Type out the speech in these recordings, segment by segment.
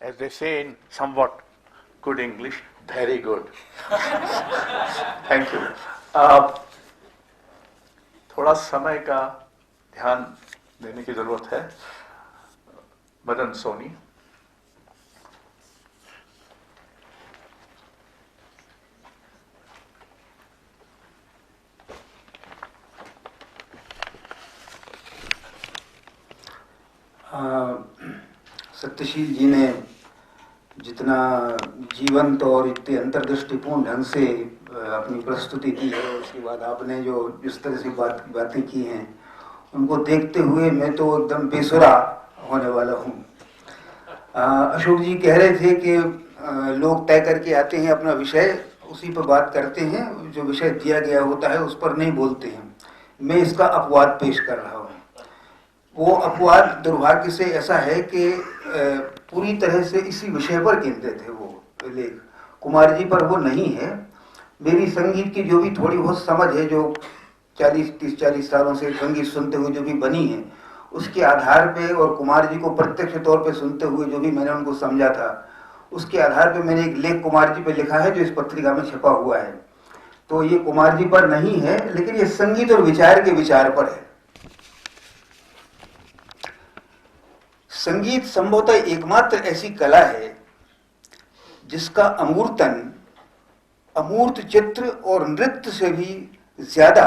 as they say in somewhat good English, very good. Thank you. थोड़ा समय का ध्यान देने की जरूरत है. मदन, सोनी. सत्यशील जी ने जितना जीवंत और इतने अंतर्दृष्टिपूर्ण ढंग से अपनी प्रस्तुति की है, उसके बाद आपने जो जिस तरह से बातें की हैं, उनको देखते हुए मैं तो एकदम बेसुरा होने वाला हूँ. अशोक जी कह रहे थे कि लोग तय करके आते हैं अपना विषय, उसी पर बात करते हैं, जो विषय दिया गया होता है उस पर नहीं बोलते हैं. मैं इसका अपवाद पेश कर रहा हूँ. वो अपवाद दुर्भाग्य से ऐसा है कि पूरी तरह से इसी विषय पर केंद्रित है वो लेख. कुमार जी पर वो नहीं है. मेरी संगीत की जो भी थोड़ी बहुत समझ है, जो 30-40 सालों से संगीत सुनते हुए जो भी बनी है, उसके आधार पे और कुमार जी को प्रत्यक्ष तौर पे सुनते हुए जो भी मैंने उनको समझा था, उसके आधार पे मैंने एक लेख कुमार जी पे लिखा है जो इस पत्रिका में छपा हुआ है. तो ये कुमार जी पर नहीं है, लेकिन ये संगीत और विचार के विचार पर है. संगीत संभवतः एकमात्र ऐसी कला है जिसका अमूर्तन अमूर्त चित्र और नृत्य से भी ज्यादा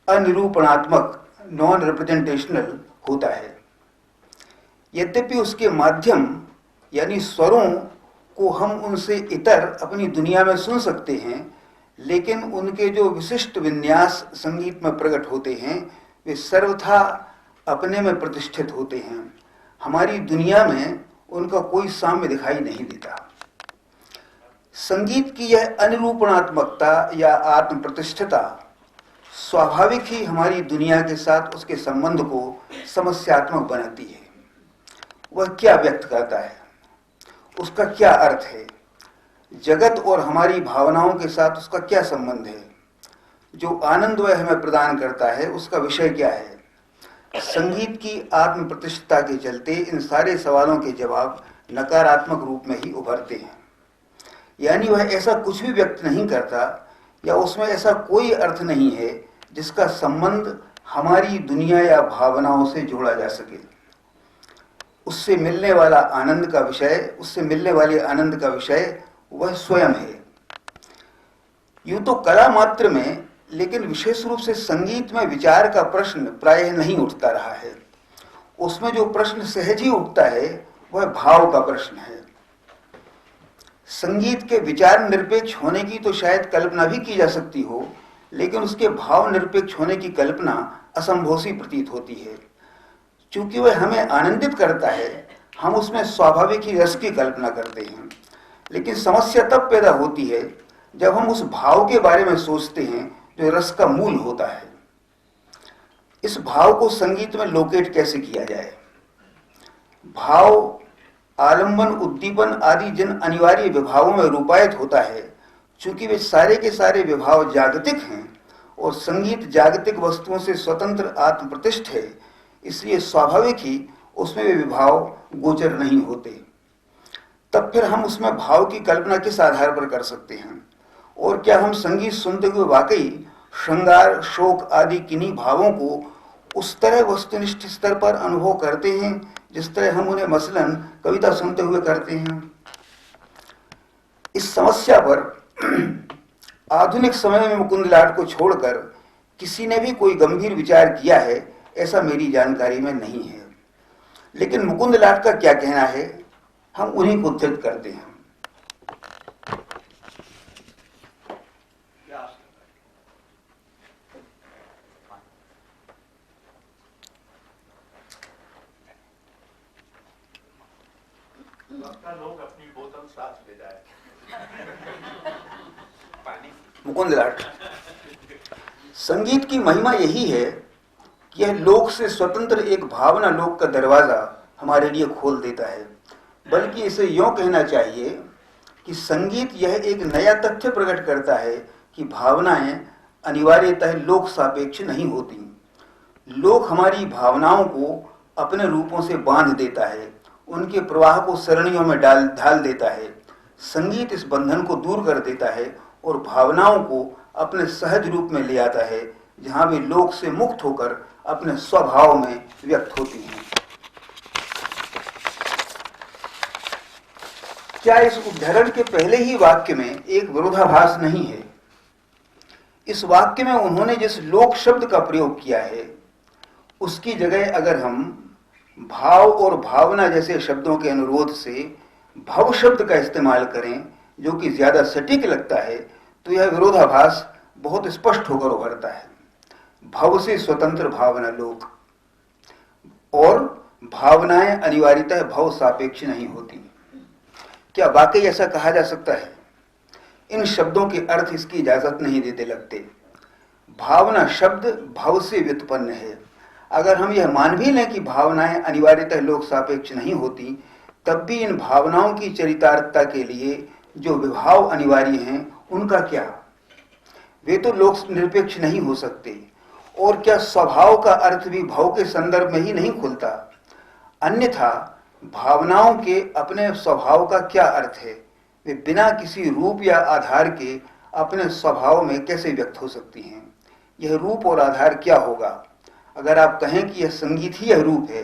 अनिरूपणात्मक, नॉन रिप्रेजेंटेशनल होता है. यद्यपि उसके माध्यम यानी स्वरों को हम उनसे इतर अपनी दुनिया में सुन सकते हैं, लेकिन उनके जो विशिष्ट विन्यास संगीत में प्रकट होते हैं वे सर्वथा अपने में प्रतिष्ठित होते हैं. हमारी दुनिया में उनका कोई साम्य दिखाई नहीं देता. संगीत की यह अनिरूपणात्मकता या आत्म प्रतिष्ठिता स्वाभाविक ही हमारी दुनिया के साथ उसके संबंध को समस्यात्मक बनाती है. वह क्या व्यक्त करता है, उसका क्या अर्थ है, जगत और हमारी भावनाओं के साथ उसका क्या संबंध है, जो आनंद वह हमें प्रदान करता है उसका विषय क्या है. संगीत की आत्म प्रतिष्ठिता के चलते इन सारे सवालों के जवाब नकारात्मक रूप में ही उभरते हैं. यानी वह ऐसा कुछ भी व्यक्त नहीं करता या उसमें ऐसा कोई अर्थ नहीं है जिसका संबंध हमारी दुनिया या भावनाओं से जोड़ा जा सके. उससे मिलने वाला आनंद का विषय, उससे मिलने वाले आनंद का विषय वह स्वयं है. यूं तो कला मात्र में, लेकिन विशेष रूप से संगीत में विचार का प्रश्न प्रायः नहीं उठता रहा है. उसमें जो प्रश्न सहज ही उठता है वह भाव का प्रश्न है. संगीत के विचार निरपेक्ष होने की तो शायद कल्पना भी की जा सकती हो, लेकिन उसके भाव निरपेक्ष होने की कल्पना असंभव सी प्रतीत होती है. चूंकि वह हमें आनंदित करता है, हम उसमें स्वाभाविक ही रस की कल्पना करते हैं. लेकिन समस्या तब पैदा होती है जब हम उस भाव के बारे में सोचते हैं जो रस का मूल होता है. इस भाव को संगीत में लोकेट कैसे किया जाए. भाव आलंबन, उद्दीपन आदि जिन अनिवार्य विभावों में रूपायित होता है, चूंकि वे सारे के सारे विभाव जागतिक हैं और संगीत जागतिक वस्तुओं से स्वतंत्र आत्म प्रतिष्ठ है, इसलिए स्वाभाविक ही उसमें वे विभाव गोचर नहीं होते. तब फिर हम उसमें भाव की कल्पना किस आधार पर कर सकते हैं. और क्या हम संगीत सुनते हुए वाकई श्रृंगार, शोक आदि किन्हीं भावों को उस तरह वस्तुनिष्ठ स्तर पर अनुभव करते हैं जिस तरह हम उन्हें मसलन कविता सुनते हुए करते हैं. इस समस्या पर आधुनिक समय में मुकुंद लाट को छोड़कर किसी ने भी कोई गंभीर विचार किया है ऐसा मेरी जानकारी में नहीं है. लेकिन मुकुंद लाट का क्या कहना है, हम उन्हीं को उद्धृत करते हैं. लोग अपनी बोतल साथ ले जाए. मुकुंद लाट, संगीत की महिमा यही है कि यह लोक से स्वतंत्र एक भावना लोक का दरवाजा हमारे लिए खोल देता है. बल्कि इसे यूं कहना चाहिए कि संगीत यह एक नया तथ्य प्रकट करता है कि भावनाएं अनिवार्यतः लोक सापेक्ष नहीं होती. लोक हमारी भावनाओं को अपने रूपों से बांध देता है उनके प्रवाह को सरणियों में ढाल देता है। संगीत इस बंधन को दूर कर देता है और भावनाओं को अपने सहज रूप में ले आता है, जहां वे लोक से मुक्त होकर अपने स्वभाव में व्यक्त होती हैं। क्या इस उद्धरण के पहले ही वाक्य में एक विरोधाभास नहीं है? इस वाक्य में उन्होंने जिस लोक शब्द का प्रयोग किया है, उसकी जगह अगर हम भाव और भावना जैसे शब्दों के अनुरोध से भव शब्द का इस्तेमाल करें, जो कि ज्यादा सटीक लगता है, तो यह विरोधाभास बहुत स्पष्ट होकर उभरता है। भव से स्वतंत्र भावना लोक, और भावनाएं अनिवार्यतः भव सापेक्ष नहीं होती। क्या वाकई ऐसा कहा जा सकता है? इन शब्दों के अर्थ इसकी इजाजत नहीं देते लगते। भावना शब्द भव से व्युत्पन्न है। अगर हम यह मान भी लें कि भावनाएं अनिवार्यतः लोक सापेक्ष नहीं होती, तब भी इन भावनाओं की चरितार्थता के लिए जो विभाव अनिवार्य हैं, उनका क्या? वे तो लोक निरपेक्ष नहीं हो सकते। और क्या स्वभाव का अर्थ भी भाव के संदर्भ में ही नहीं खुलता? अन्यथा भावनाओं के अपने स्वभाव का क्या अर्थ है? वे बिना किसी रूप या आधार के अपने स्वभाव में कैसे व्यक्त हो सकती हैं? यह रूप और आधार क्या होगा? अगर आप कहें कि यह संगीत ही यह रूप है,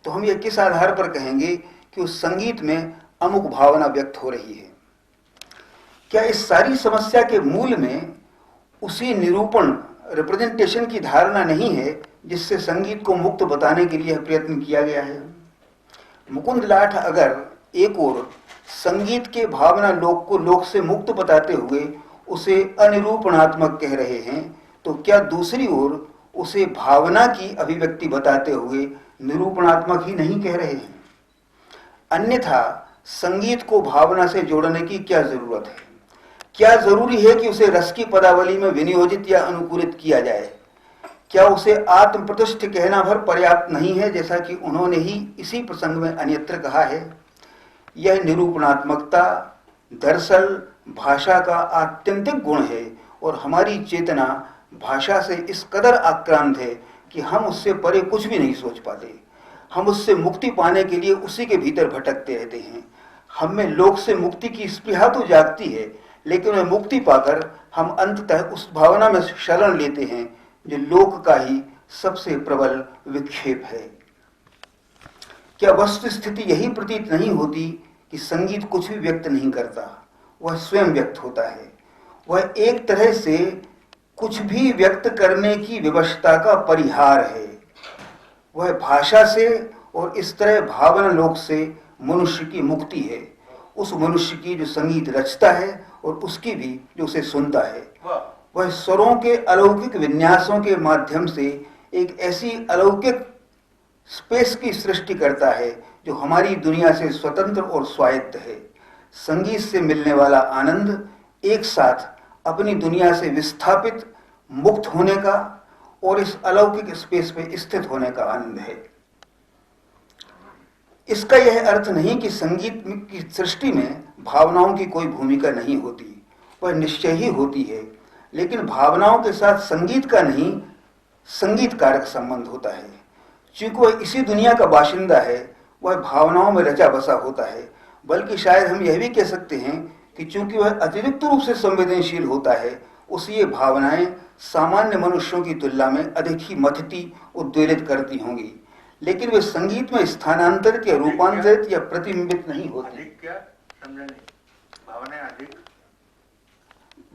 तो हम यह किस आधार पर कहेंगे कि उस संगीत में अमुक भावना व्यक्त हो रही है? क्या इस सारी समस्या के मूल में उसी निरूपण रिप्रेजेंटेशन की धारणा नहीं है जिससे संगीत को मुक्त बताने के लिए प्रयत्न किया गया है? मुकुंद लाठ अगर एक ओर संगीत के भावना लोक को लोक से मुक्त बताते हुए उसे अनिरूपणात्मक कह रहे हैं, तो क्या दूसरी ओर उसे भावना की अभिव्यक्ति बताते हुए निरूपणात्मक ही नहीं कह रहे हैं? अन्यथा संगीत को भावना से जोड़ने की क्या जरूरत है? क्या जरूरी है कि उसे रस की पदावली में विनियोजित या अनुकूलित किया जाए? क्या उसे आत्म प्रतिष्ठ कहना भर पर्याप्त नहीं है, जैसा कि उन्होंने ही इसी प्रसंग में अन्यत्र कहा है? यह निरूपणात्मकता दरअसल भाषा का आत्यंतिक गुण है, और हमारी चेतना भाषा से इस कदर आक्रांत है कि हम उससे परे कुछ भी नहीं सोच पाते। हम उससे मुक्ति पाने के लिए उसी के भीतर भटकते रहते हैं। हम में लोक से मुक्ति की स्पृहा तो जागती है, लेकिन वह मुक्ति पाकर हम अंततः उस भावना में शरण लेते हैं जो लोक का ही सबसे प्रबल विक्षेप है। क्या वस्तु स्थिति यही प्रतीत नहीं होती कि संगीत कुछ भी व्यक्त नहीं करता, वह स्वयं व्यक्त होता है? वह एक तरह से कुछ भी व्यक्त करने की विवशता का परिहार है। वह भाषा से और इस तरह भावना लोक से मनुष्य की मुक्ति है, उस मनुष्य की जो संगीत रचता है और उसकी भी जो उसे सुनता है। वह स्वरों के अलौकिक विन्यासों के माध्यम से एक ऐसी अलौकिक स्पेस की सृष्टि करता है जो हमारी दुनिया से स्वतंत्र और स्वायत्त है। संगीत से मिलने वाला आनंद एक साथ अपनी दुनिया से विस्थापित मुक्त होने का और इस अलौकिक स्पेस पे स्थित होने का आनंद है। इसका यह अर्थ नहीं कि संगीत की सृष्टि में भावनाओं की कोई भूमिका नहीं होती, वह निश्चय ही होती है, लेकिन भावनाओं के साथ संगीत का नहीं संगीत कारक संबंध होता है। चूंकि वह इसी दुनिया का बाशिंदा है, वह भावनाओं में रचा बसा होता है। बल्कि शायद हम यह भी कह सकते हैं कि चूंकि वह अतिरिक्त रूप से संवेदनशील होता है, उसकी भावनाएं सामान्य मनुष्यों की तुलना में अधिक ही मथती उद्वेलित करती होंगी, लेकिन वे संगीत में स्थानांतरित या रूपांतरित या प्रतिबिंबित नहीं होती।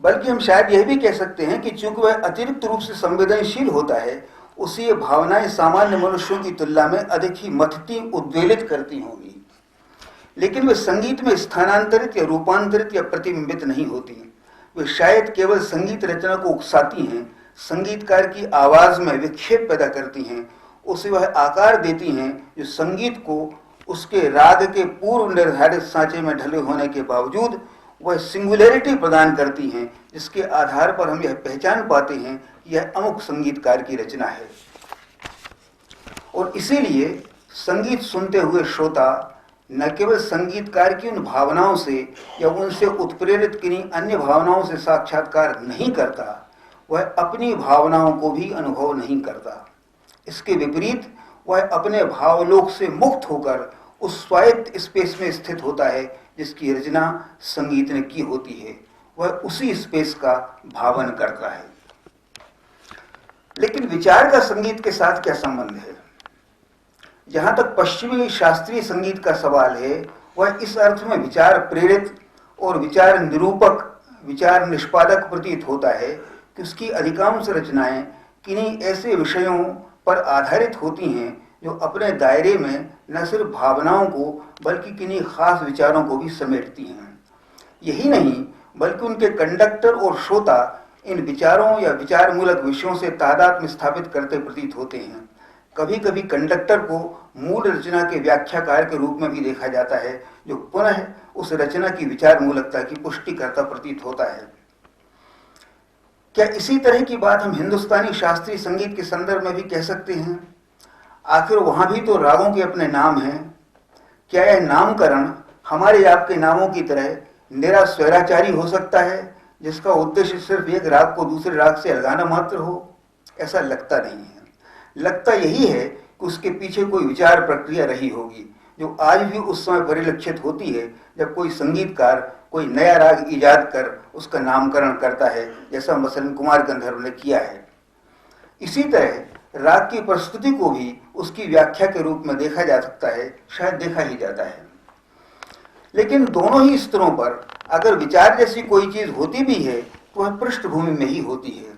बल्कि हम शायद यह भी कह सकते हैं कि चूंकि वह अतिरिक्त रूप से संवेदनशील होता है, उसी भावनाएं सामान्य मनुष्यों की तुलना में अधिक ही मथती उद्वेलित करती होंगी, लेकिन वे संगीत में स्थानांतरित या रूपांतरित या प्रतिबिंबित नहीं होती। वे शायद केवल संगीत रचना को उकसाती हैं, संगीतकार की आवाज में विक्षेप पैदा करती हैं, उसे वह आकार देती हैं जो संगीत को उसके राग के पूर्व निर्धारित सांचे में ढले होने के बावजूद वह सिंगुलैरिटी प्रदान करती हैं, जिसके आधार पर हम यह पहचान पाते हैं कि यह अमुक संगीतकार की रचना है। और इसीलिए संगीत सुनते हुए श्रोता न केवल संगीतकार की उन भावनाओं से या उनसे उत्प्रेरित किन्हीं अन्य भावनाओं से साक्षात्कार नहीं करता, वह अपनी भावनाओं को भी अनुभव नहीं करता। इसके विपरीत वह अपने भावलोक से मुक्त होकर उस स्वायत्त स्पेस में स्थित होता है जिसकी रचना संगीत ने की होती है, वह उसी स्पेस का भावन करता है। लेकिन विचार का संगीत के साथ क्या संबंध है? जहां तक पश्चिमी शास्त्रीय संगीत का सवाल है, वह इस अर्थ में विचार प्रेरित और विचार निरूपक, विचार निष्पादक प्रतीत होता है कि उसकी अधिकांश रचनाएं किन्हीं ऐसे विषयों पर आधारित होती हैं जो अपने दायरे में न सिर्फ भावनाओं को बल्कि किन्हीं खास विचारों को भी समेटती हैं। यही नहीं बल्कि उनके कंडक्टर और श्रोता इन विचारों या विचार मूलक विषयों से तादात्म्य स्थापित करते प्रतीत होते हैं। कभी कभी कंडक्टर को मूल रचना के व्याख्याकार के रूप में भी देखा जाता है, जो पुनः उस रचना की विचार मूलकता की पुष्टि करता प्रतीत होता है। क्या इसी तरह की बात हम हिंदुस्तानी शास्त्रीय संगीत के संदर्भ में भी कह सकते हैं? आखिर वहां भी तो रागों के अपने नाम हैं। क्या यह नामकरण हमारे आपके नामों की तरह निरा स्वैराचारी हो सकता है, जिसका उद्देश्य सिर्फ एक राग को दूसरे राग से अलगाना मात्र हो? ऐसा लगता नहीं है। लगता यही है कि उसके पीछे कोई विचार प्रक्रिया रही होगी, जो आज भी उस समय परिलक्षित होती है जब कोई संगीतकार कोई नया राग इजाद कर उसका नामकरण करता है, जैसा मसलन कुमार गंधर्व ने किया है। इसी तरह राग की प्रस्तुति को भी उसकी व्याख्या के रूप में देखा जा सकता है, शायद देखा ही जाता है। लेकिन दोनों ही स्तरों पर अगर विचार जैसी कोई चीज होती भी है तो वह पृष्ठभूमि में ही होती है।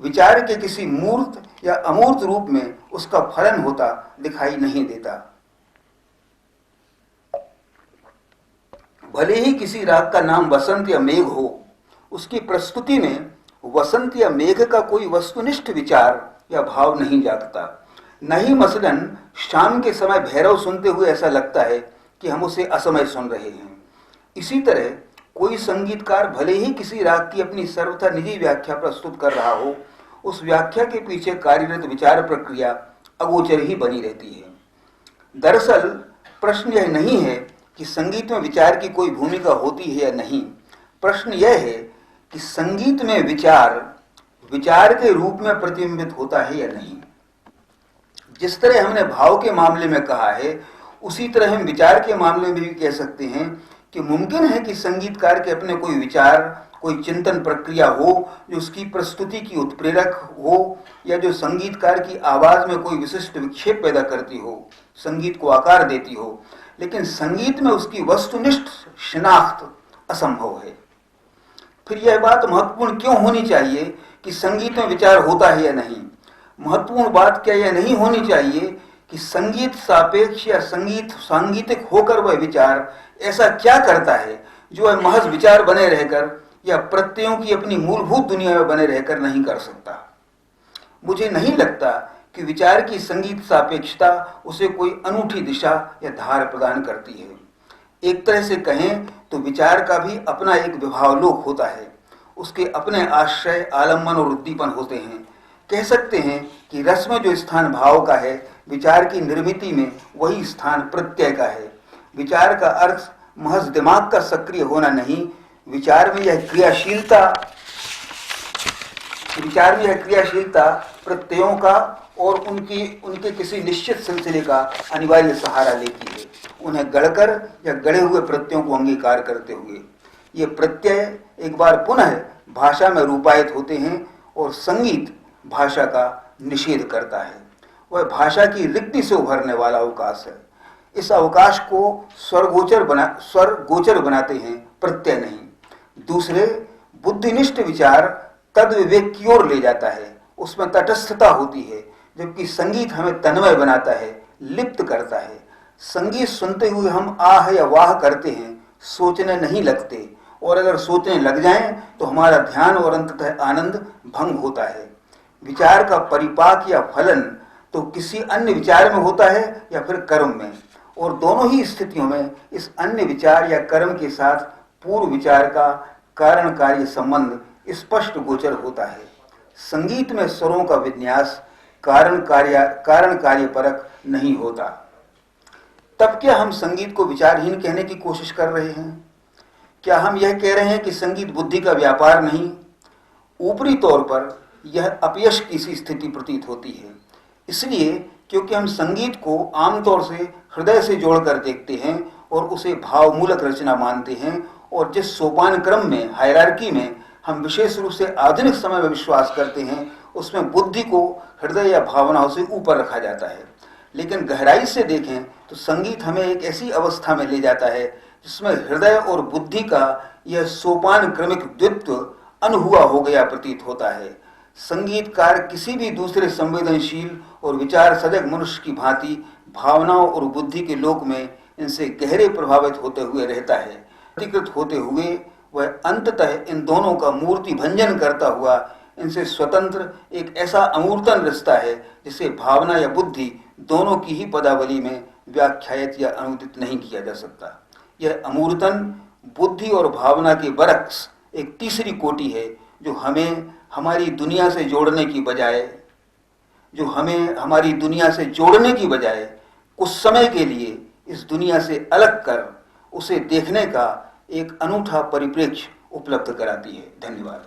विचार के किसी मूर्त या अमूर्त रूप में उसका फलन होता दिखाई नहीं देता। भले ही किसी राग का नाम वसंत या मेघ हो, उसकी प्रस्तुति में वसंत या मेघ का कोई वस्तुनिष्ठ विचार या भाव नहीं जागता। न ही मसलन शाम के समय भैरव सुनते हुए ऐसा लगता है कि हम उसे असमय सुन रहे हैं। इसी तरह कोई संगीतकार भले ही किसी राग की अपनी सर्वथा निजी व्याख्या प्रस्तुत कर रहा हो, उस व्याख्या के पीछे कार्यरत विचार प्रक्रिया अगोचर ही बनी रहती है। दरअसल प्रश्न यह नहीं है कि संगीत में विचार की कोई भूमिका होती है या नहीं। प्रश्न यह है कि संगीत में विचार विचार के रूप में प्रतिबिंबित होता है या नहीं। जिस तरह हमने भाव के मामले में कहा है, उसी तरह हम विचार के मामले में भी कह सकते हैं कि मुमकिन है कि संगीतकार के अपने कोई विचार, कोई चिंतन प्रक्रिया हो जो उसकी प्रस्तुति की उत्प्रेरक हो, या जो संगीतकार की आवाज में कोई विशिष्ट विक्षेप पैदा करती हो, संगीत को आकार देती हो। लेकिन संगीत में उसकी वस्तुनिष्ठ शिनाख्त असंभव है। फिर यह बात महत्वपूर्ण क्यों होनी चाहिए कि संगीत में विचार होता है या नहीं? महत्वपूर्ण बात क्या यह नहीं होनी चाहिए कि संगीत सापेक्ष या सांगीतिक होकर वह विचार ऐसा क्या करता है जो वह महज विचार बने रहकर या प्रत्ययों की अपनी मूलभूत दुनिया में बने रहकर नहीं कर सकता? मुझे नहीं लगता कि विचार की संगीत सापेक्षता उसे कोई अनूठी दिशा या धार प्रदान करती है। एक तरह से कहें तो विचार का भी अपना एक विभावलोक होता है। उसके अपने आश्रय, आलम्बन और उद्दीपन होते हैं। कह सकते हैं कि रस में जो स्थान भाव का है, विचार की निर्मिति में वही स्थान प्रत्यय का है। विचार का अर्थ महज दिमाग का सक्रिय होना नहीं, विचार में यह क्रियाशीलता प्रत्ययों का और उनके किसी निश्चित सिलसिले का अनिवार्य सहारा लेती है, उन्हें गढ़कर या गढ़े हुए प्रत्ययों को अंगीकार करते हुए। ये प्रत्यय एक बार पुनः भाषा में रूपायित होते हैं और संगीत भाषा का निषेध करता है। वह भाषा की रिक्ति से उभरने वाला अवकाश है। इस अवकाश को स्वरगोचर बनाते हैं, प्रत्यय नहीं। दूसरे बुद्धिनिष्ठ विचार तद विवेक की ओर ले जाता है, उसमें तटस्थता होती है, जबकि संगीत हमें तन्मय बनाता है, लिप्त करता है। संगीत सुनते हुए हम आह या वाह करते हैं, सोचने नहीं लगते, और अगर सोचने लग जाएं तो हमारा ध्यान और अंततः आनंद भंग होता है। विचार का परिपाक या फलन तो किसी अन्य विचार में होता है या फिर कर्म में, और दोनों ही स्थितियों में इस अन्य विचार या कर्म के साथ पूर्व विचार का कारण कार्य संबंध स्पष्ट गोचर होता है। संगीत में स्वरों का विन्यास कारण कार्य परक नहीं होता। तब क्या हम संगीत को विचारहीन कहने की कोशिश कर रहे हैं? क्या हम यह कह रहे हैं कि संगीत बुद्धि का व्यापार नहीं? ऊपरी तौर पर यह अपयश की सी स्थिति प्रतीत होती है, इसलिए क्योंकि हम संगीत को आमतौर से हृदय से जोड़कर देखते हैं और उसे भावमूलक रचना मानते हैं, और जिस सोपान क्रम में, हायरार्की में हम विशेष रूप से आधुनिक समय में विश्वास करते हैं, उसमें बुद्धि को हृदय या भावनाओं से ऊपर रखा जाता है। लेकिन गहराई से देखें तो संगीत हमें एक ऐसी अवस्था में ले जाता है जिसमें हृदय और बुद्धि का यह सोपान क्रमिक द्वित्व अनहुआ हो गया प्रतीत होता है। संगीतकार किसी भी दूसरे संवेदनशील और विचार सजग मनुष्य की भांति भावनाओं और बुद्धि के लोक में इनसे गहरे प्रभावित होते हुए रहता है। अधिकृत होते हुए वह अंततः इन दोनों का मूर्ति भंजन करता हुआ इनसे स्वतंत्र एक ऐसा अमूर्तन रिश्ता है जिसे भावना या बुद्धि दोनों की ही पदावली में व्याख्यायित या अनुदित नहीं किया जा सकता। यह अमूर्तन बुद्धि और भावना के बरक्स एक तीसरी कोटि है जो हमें हमारी दुनिया से जोड़ने की बजाय कुछ समय के लिए इस दुनिया से अलग कर उसे देखने का एक अनूठा परिप्रेक्ष्य उपलब्ध कराती है। धन्यवाद।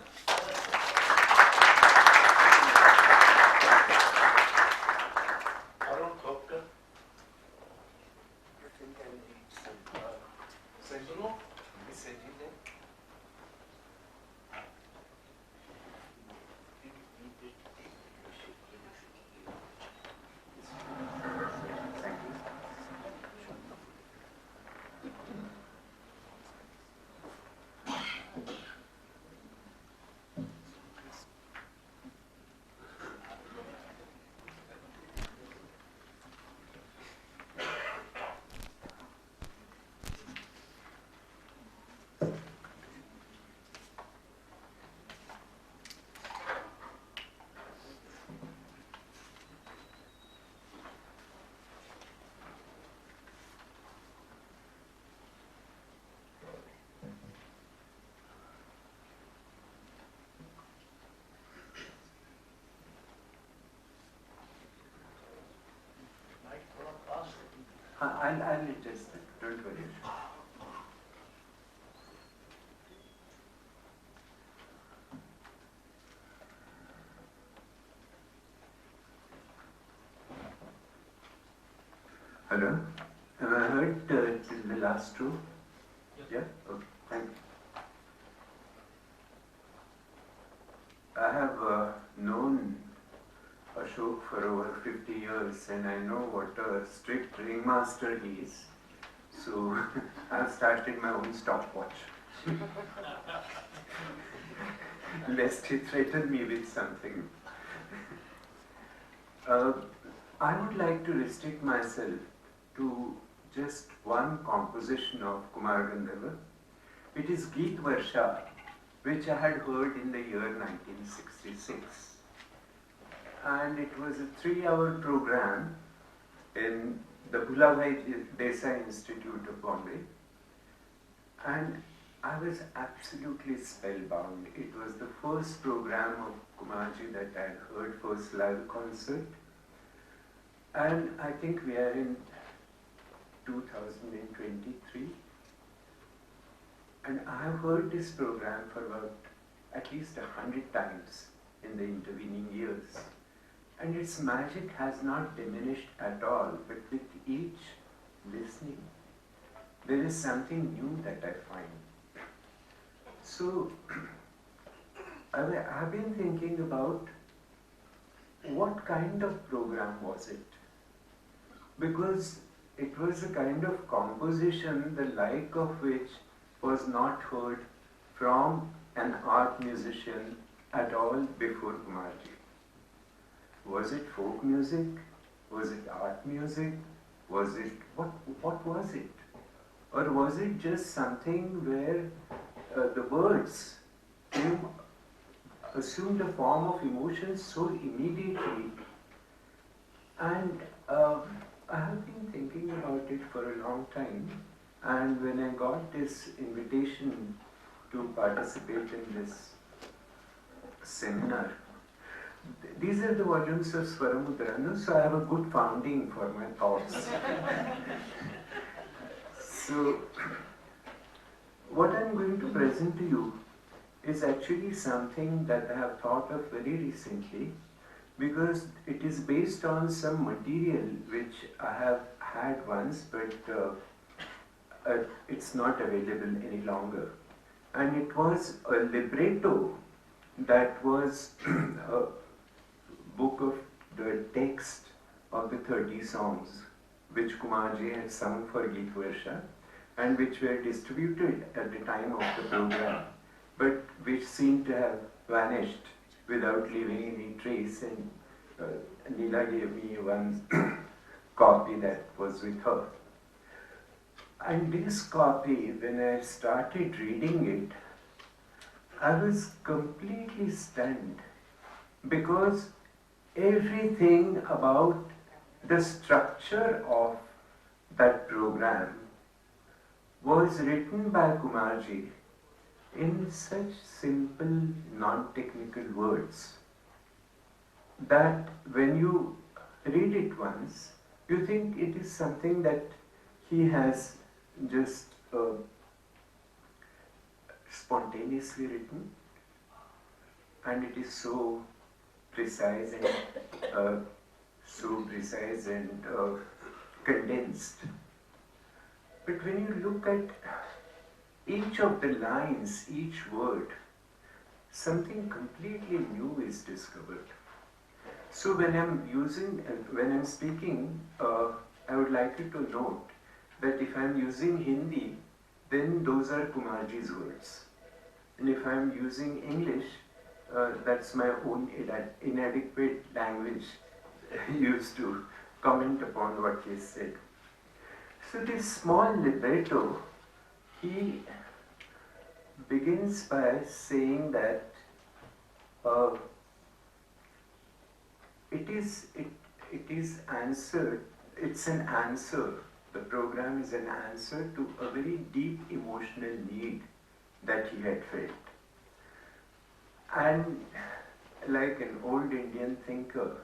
Arun, Khopkar. I'll adjust it, don't worry. Hello? Am I heard till the last row? Yeah? Okay, thank you. I have known Ashok for over 50 years and I know what a strict ringmaster he is. So I've started my own stopwatch. Lest he threaten me with something. I would like to restrict myself to just one composition of Kumar Gandharva. It is Geet Varsha, which I had heard in the year 1966. And it was a 3-hour program in the Bhulabhai Desai Institute of Bombay. And I was absolutely spellbound. It was the first program of Kumarji that I had heard, first live concert. And I think we are in 2023. And I have heard this program for about at least 100 times in the intervening years. And its magic has not diminished at all, but with each listening, there is something new that I find. So, I've been thinking about what kind of program was it? Because it was a kind of composition the like of which was not heard from an art musician at all before Kumarji. Was it folk music? Was it art music? Was it, what was it? Or was it just something where the words assumed a form of emotion so immediately? And I have been thinking about it for a long time, and when I got this invitation to participate in this seminar, these are the volumes of Swaramudranu, so I have a good founding for my thoughts. So, what I am going to present to you is actually something that I have thought of very recently, because it is based on some material which I have had once, but it's not available any longer. And it was a libretto that was a book of the text of the 30 songs which Kumarji had sung for Geet Varsha and which were distributed at the time of the program, but which seemed to have vanished without leaving any trace, and Neela gave me one copy that was with her. And this copy, when I started reading it, I was completely stunned, because everything about the structure of that program was written by Kumarji in such simple, non-technical words that when you read it once, you think it is something that he has just spontaneously written, and it is so precise and condensed. But when you look at each of the lines, each word, something completely new is discovered. So when I'm speaking, I would like you to note that if I'm using Hindi, then those are Kumarji's words. And if I'm using English, that's my own inadequate language used to comment upon what he said. So this small libretto, he begins by saying that it's an answer. The program is an answer to a very deep emotional need that he had felt. And like an old Indian thinker,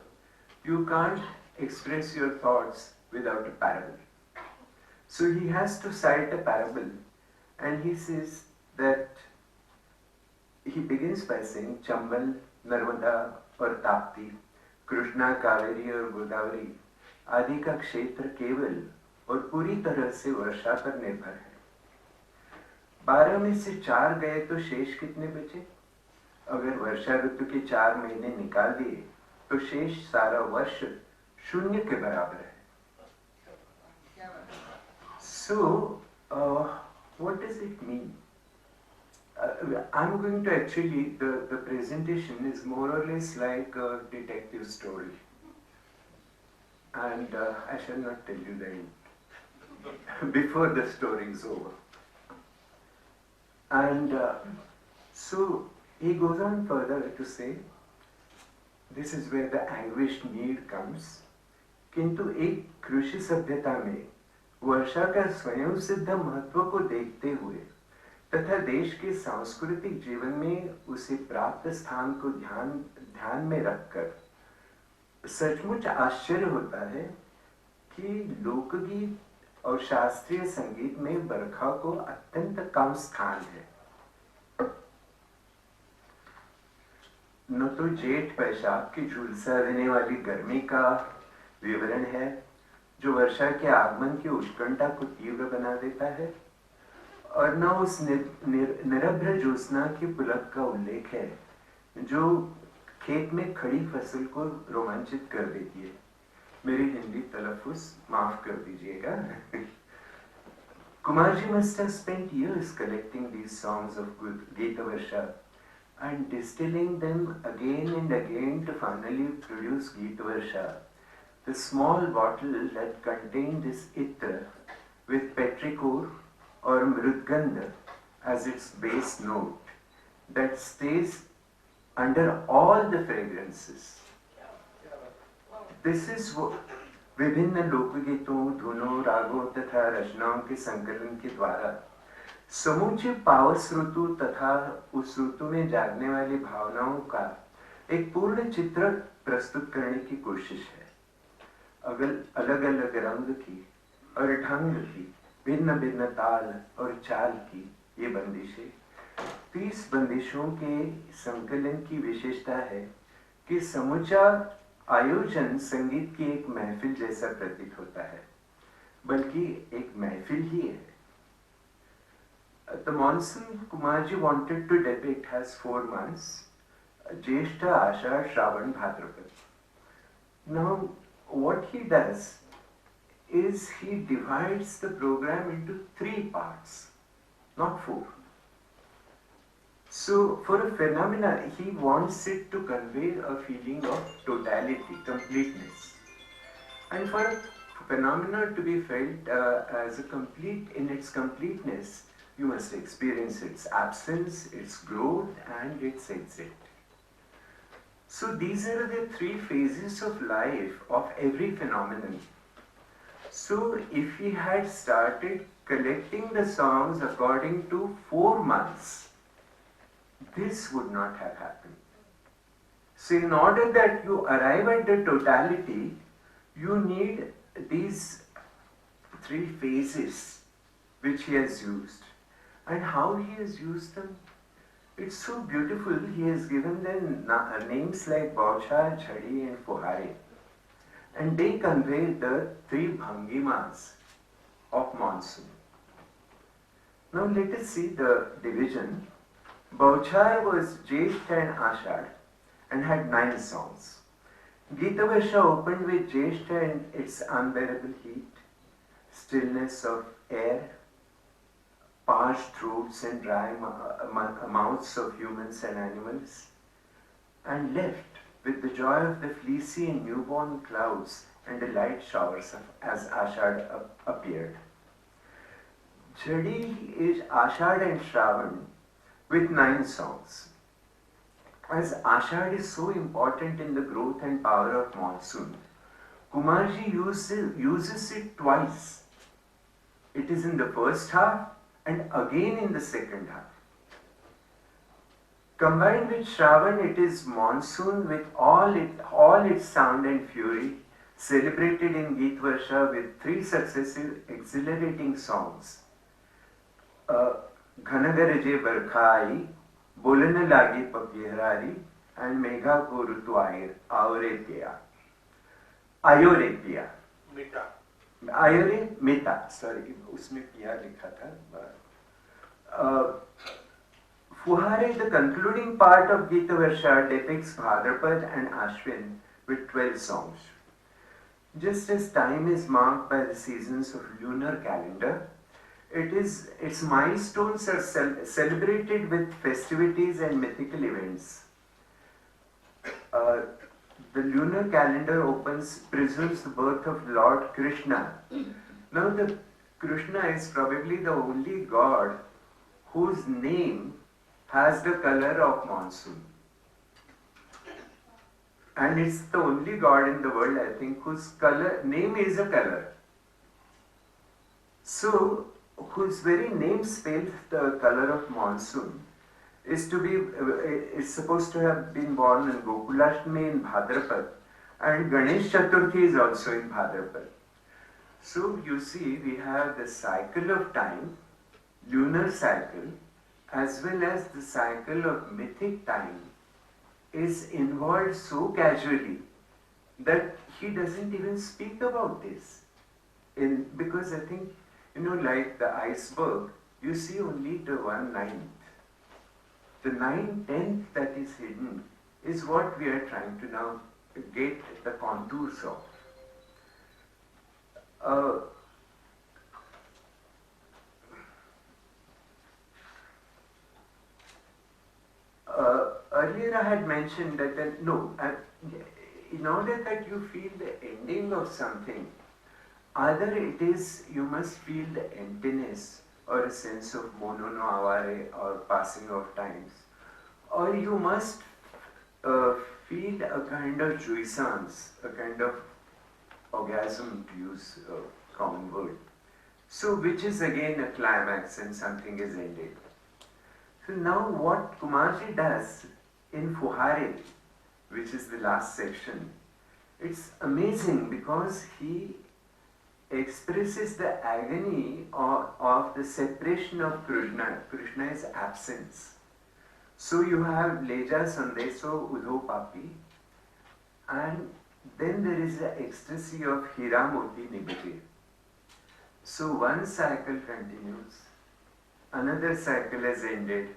you can't express your thoughts without a parable. So he has to cite a parable, and he says that he begins by saying Chambal, Narmada और ताप्ती, कृष्णा, कावेरी और गोदावरी आदि का क्षेत्र केवल और पूरी तरह से वर्षा पर निर्भर है। 12 में से 4 गए तो शेष कितने बचे? अगर वर्षा ऋतु के 4 महीने निकाल दिए तो शेष सारा वर्ष शून्य के बराबर है। So, what does it mean? I'm going to actually, the presentation is more or less like a detective story. And I shall not tell you the end before the story is over. And so he goes on further to say, this is where the anguished need comes. किंतु एक कृषि सभ्यता में वर्षा का स्वयं सिद्ध महत्व को देखते हुए तथा देश के सांस्कृतिक जीवन में उसे प्राप्त स्थान को ध्यान में रखकर सचमुच आश्चर्य होता है कि लोकगीत और शास्त्रीय संगीत में वर्षा को अत्यंत कम स्थान है। न तो जेठ वैशाख की झुलसा देने वाली गर्मी का विवरण है जो वर्षा के आगमन की उत्कंठा को तीव्र बना देता है, और न उस निरभ्र ज्योत्सना की पुलक का उल्लेख है जो खेत में खड़ी फसल को रोमांचित कर देती है। मेरी हिंदी तलफ्फुज़ माफ कर दीजिएगा। Kumarji must have spent years collecting these songs of Geeta Varsha and distilling them again and again to finally produce Geeta Varsha, the small bottle that contained this itra with petrichor or mrudganda as its base note that stays under all the fragrances. This is what विभिन्न लोकगीतों, धुनों, रागों तथा रचनाओं के संकलन के द्वारा समूचे पावस ऋतु तथा उस ऋतु में जागने वाली भावनाओं का एक पूर्ण चित्र प्रस्तुत करने की कोशिश है। अलग अलग रंग की और ढंग की, भिन्न भिन्न ताल और चाल की ये बंदिशें 30 बंदिशों के संकलन की विशेषता है कि समूचा आयोजन संगीत की एक महफिल जैसा प्रतीत होता है, बल्कि एक महफिल ही है. The monsoon Kumarji wanted to depict has 4 months: Jyeshtha, Ashadh, Shravan, Bhadrapad. Now, what he does is he divides the program into 3 parts, not 4. So, for a phenomena, he wants it to convey a feeling of totality, completeness. And for a phenomena to be felt as a complete, in its completeness, you must experience its absence, its growth, and its exit. So these are the 3 phases of life of every phenomenon. So if he had started collecting the songs according to 4 months, this would not have happened. So in order that you arrive at the totality, you need these 3 phases which he has used. And how he has used them? It's so beautiful. He has given them names like Bauchar, Jhadi and Fuhare. And they convey the 3 bhangimas of monsoon. Now let us see the division. Bauchar was Jyeshtha and Ashadh and had 9 songs. Gita Varsha opened with Jyeshtha and its unbearable heat, stillness of air, parched throats and dry mouths of humans and animals, and left with the joy of the fleecy and newborn clouds and the light showers as Ashadh appeared. Jhadi is Ashadh and Shravan with 9 songs. As Ashadh is so important in the growth and power of monsoon, Kumarji uses it twice. It is in the first half and again in the second half. Combined with Shravan, it is monsoon with all its sound and fury, celebrated in Geet Varsha with 3 successive exhilarating songs. Ghanagaraje Barkhai, Bolane Lagi Papyehrari, and Megha Ko Rutu Aure Piya. Ayore Piya. Mita. Ayore Mita, sorry, उसमें पिया लिखा था. Fuhare, the concluding part of Gita Varsha, depicts Bhadrapad and Ashwin with 12 songs. Just as time is marked by the seasons of lunar calendar, its milestones are celebrated with festivities and mythical events. The lunar calendar presumes the birth of Lord Krishna. Now the Krishna is probably the only god whose name has the color of monsoon. And it's the only god in the world, I think, whose name is a color. So, whose very name spells the color of monsoon is supposed to have been born in Gokulashtami in Bhadrapad, and Ganesh Chaturthi is also in Bhadrapad. So you see, we have the cycle of time, lunar cycle, as well as the cycle of mythic time is involved so casually that he doesn't even speak about this. Because I think, like the iceberg, you see only the 1/9. The 9/10 that is hidden is what we are trying to now get the contours of. Earlier I had mentioned that in order that you feel the ending of something, either it is you must feel the emptiness or a sense of mono no avare or passing of times, or you must feel a kind of jouissance, a kind of orgasm, to use a common word. So which is again a climax and something is ended. So now what Kumarji does in Fuhare, which is the last section, it's amazing because he expresses the agony of the separation of Krishna's absence. So you have Leja Sandeso Udho Papi, and then there is the ecstasy of Hiramoti Nibije. So one cycle continues, another cycle has ended,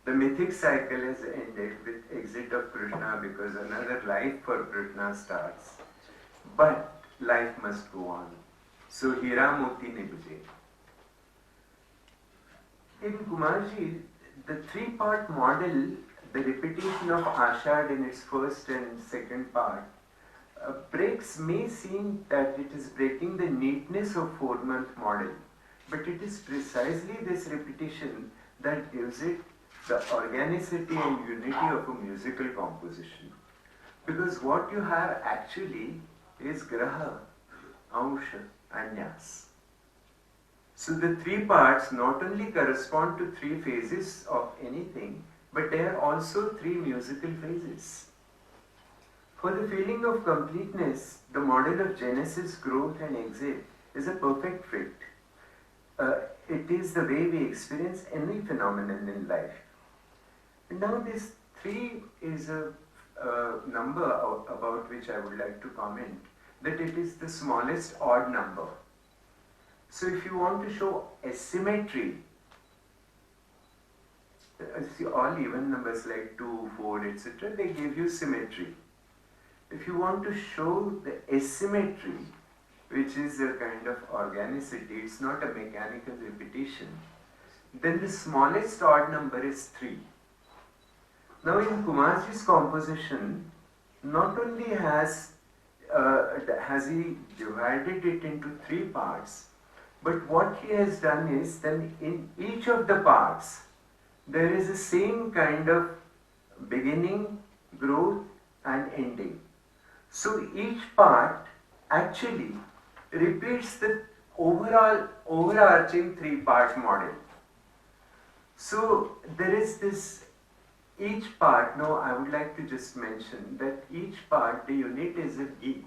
the mythic cycle has ended with exit of Krishna because another life for Krishna starts. But life must go on. So Hiramoti Nibije. In Kumarji, the three-part model, the repetition of Ashad in its first and second part, may seem that it is breaking the neatness of four-month model, but it is precisely this repetition that gives it the organicity and unity of a musical composition. Because what you have actually is Graha, Ansha and Nyas. So the three parts not only correspond to three phases of anything, but they are also three musical phases. For the feeling of completeness, the model of genesis, growth and exit is a perfect fit. It is the way we experience any phenomenon in life. And now this 3 is a number about which I would like to comment, that it is the smallest odd number. So if you want to show asymmetry, see all even numbers like 2, 4, etc., they give you symmetry. If you want to show the asymmetry, which is a kind of organicity, it's not a mechanical repetition, then the smallest odd number is 3. Now in Kumarji's composition, not only has he divided it into 3 parts, but what he has done is, then in each of the parts, there is the same kind of beginning, growth and ending. So each part actually repeats the overarching 3-part model. So there is this, each part, now I would like to just mention that each part, the unit is a geet,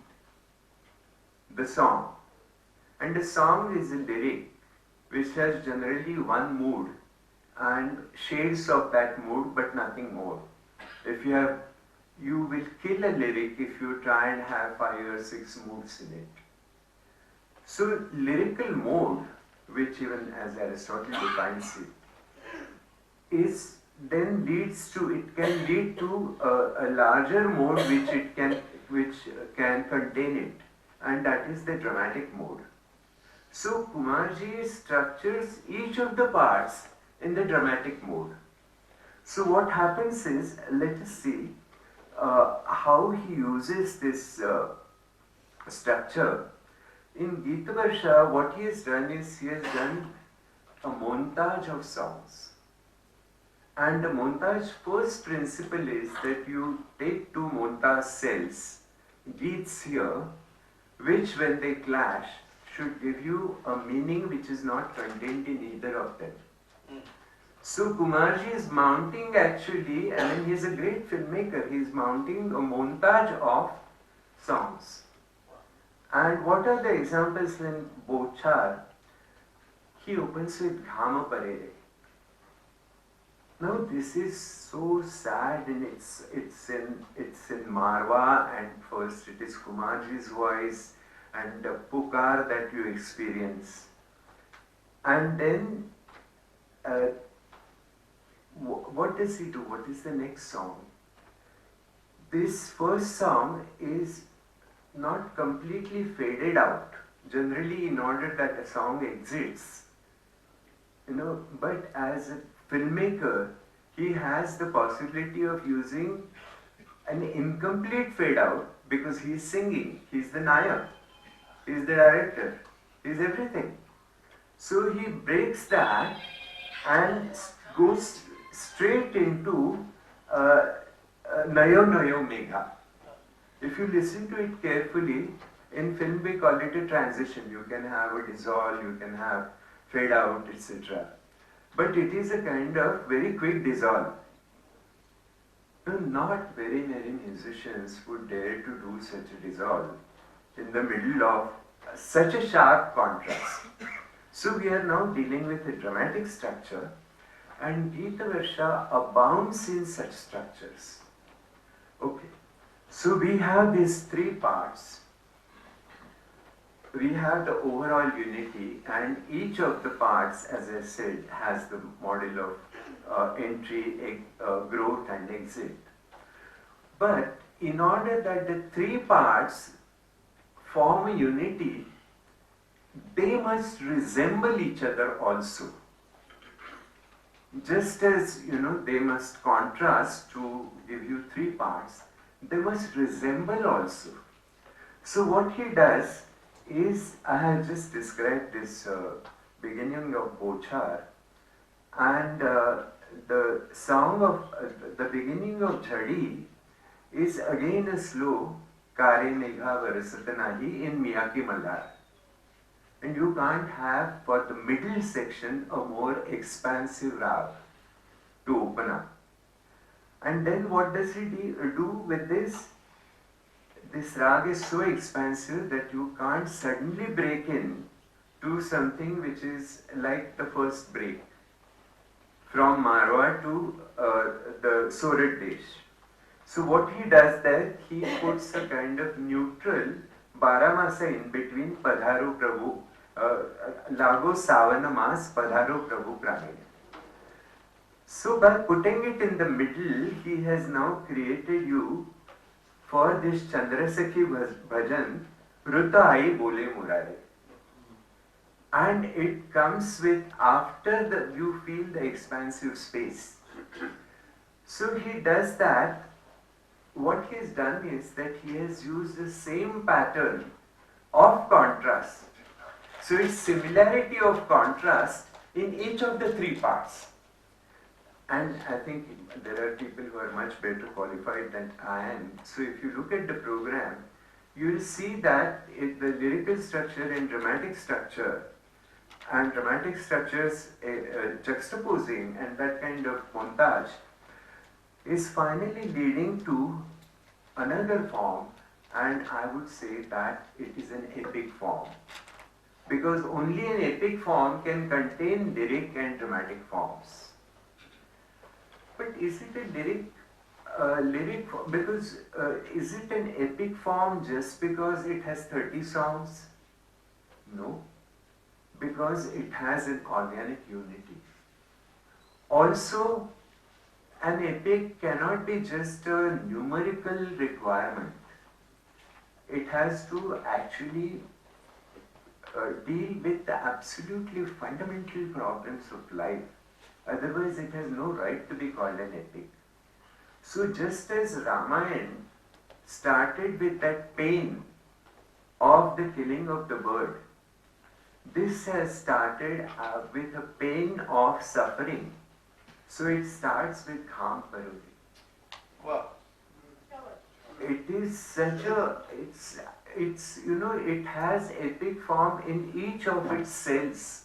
the song. And a song is a lyric which has generally one mood and shades of that mood but nothing more. If you will kill a lyric if you try and have 5 or 6 moods in it. So lyrical mode, which even as Aristotle defines it, is then leads to, it can lead to a larger mode which can contain it, and that is the dramatic mode. So Kumarji structures each of the parts in the dramatic mode. So what happens is, let us see how he uses this structure. In Gita Varsha, what he has done is, he has done a montage of songs. And the montage first principle is that you take 2 montage cells, geets here, which when they clash should give you a meaning which is not contained in either of them. So Kumarji is mounting actually, I mean he is a great filmmaker, he is mounting a montage of songs. And what are the examples in Bochar? He opens with Ghama Parere. Now this is so sad, and it's in Marwa, and first it is Kumarji's voice and the pukar that you experience. And then what does he do? What is the next song? This first song is not completely faded out, generally in order that a song exists, but as a filmmaker, he has the possibility of using an incomplete fade out because he is singing, he is the nayak, he is the director, he is everything. So he breaks that and goes straight into Nayo Nayo Megha. If you listen to it carefully, in film we call it a transition. You can have a dissolve, you can have fade out, etc. But it is a kind of very quick dissolve. Not very many musicians would dare to do such a dissolve in the middle of such a sharp contrast. So we are now dealing with a dramatic structure, and Gita Varsha abounds in such structures. Okay. So we have these three parts. We have the overall unity, and each of the parts, as I said, has the model of entry, growth and exit. But in order that the three parts form a unity, they must resemble each other also. Just as, they must contrast to give you three parts, they must resemble also. So what he does is, I have just described this beginning of Bochar, and the song of the beginning of Jhadi is again a slow Kare Megha Varasatanahi in Miyaki Mallar. And you can't have for the middle section a more expansive rag to open up. And then what does he do with this? This rag is so expansive that you can't suddenly break in to something which is like the first break from Marwa to the Sorat Desh. So what he does there, he puts a kind of neutral Baramasa in between Padharo Prabhu, Lago Savana Mas Padharo Prabhu Pranaya. So by putting it in the middle, he has now created you for this Chandrasakhi bhajan, Ruta Ai Bole Murare. And it comes with, after you feel the expansive space. So he does that. What he has done is that he has used the same pattern of contrast. So it's similarity of contrast in each of the three parts. And I think there are people who are much better qualified than I am. So if you look at the program, you will see that the lyrical structure and dramatic structure, and dramatic structures juxtaposing and that kind of montage is finally leading to another form, and I would say that it is an epic form. Because only an epic form can contain lyric and dramatic forms. But is it a lyric form? Because is it an epic form just because it has 30 songs? No, because it has an organic unity. Also, an epic cannot be just a numerical requirement. It has to actually deal with the absolutely fundamental problems of life. Otherwise, it has no right to be called an epic. So just as Ramayana started with that pain of the killing of the bird, this has started with a pain of suffering. So it starts with Kham Parodi. Wow. It is such a, it has epic form in each of its cells.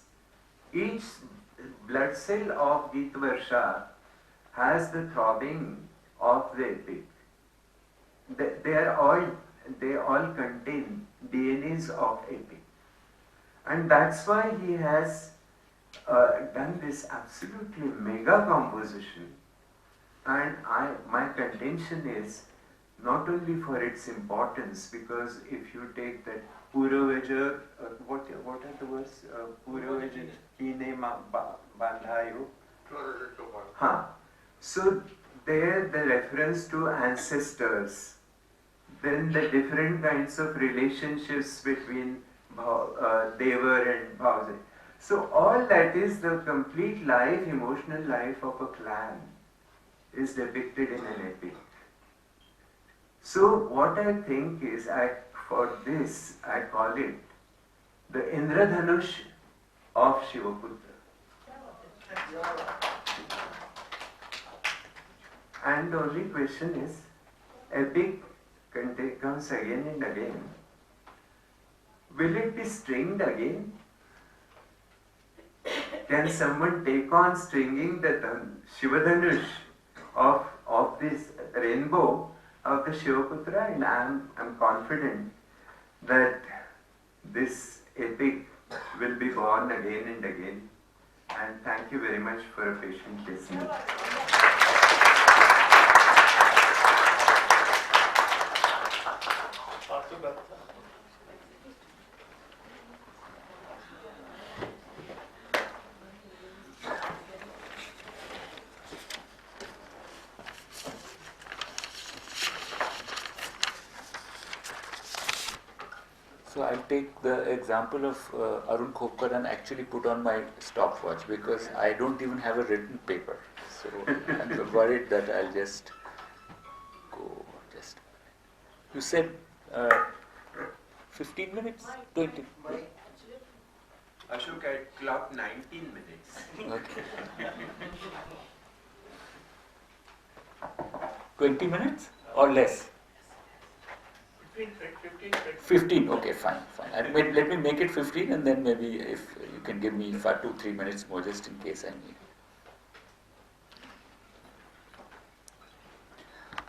Each blood cell of Geet Varsha has the throbbing of the epic. They all contain DNAs of epic. And that's why he has done this absolutely mega composition. And my contention is not only for its importance, because if you take that Puravaja, what are the words? Puravaja kine bandhayo. So there the reference to ancestors, then the different kinds of relationships between Devar and Bhauze. So all that is the complete life, emotional life of a clan is depicted in an epic. So what I think is, for this I call it the Indradhanush of Shivaputra. And the only question is, epic comes again and again. Will it be stringed again? Can someone take on stringing the Shivadhanush of this rainbow of the Shivaputra? And I'm confident that this epic will be born again and again. And thank you very much for a patient listening. So I'll take the example of Arun Khopkar and actually put on my stopwatch because I don't even have a written paper. So I'm worried that I'll just go. You said 15 minutes? 20? Ashok, I clocked 19 minutes. Okay. 20 minutes or less? 15, okay, fine. Let me make it 15 and then maybe if you can give me 2-3 minutes more just in case I need.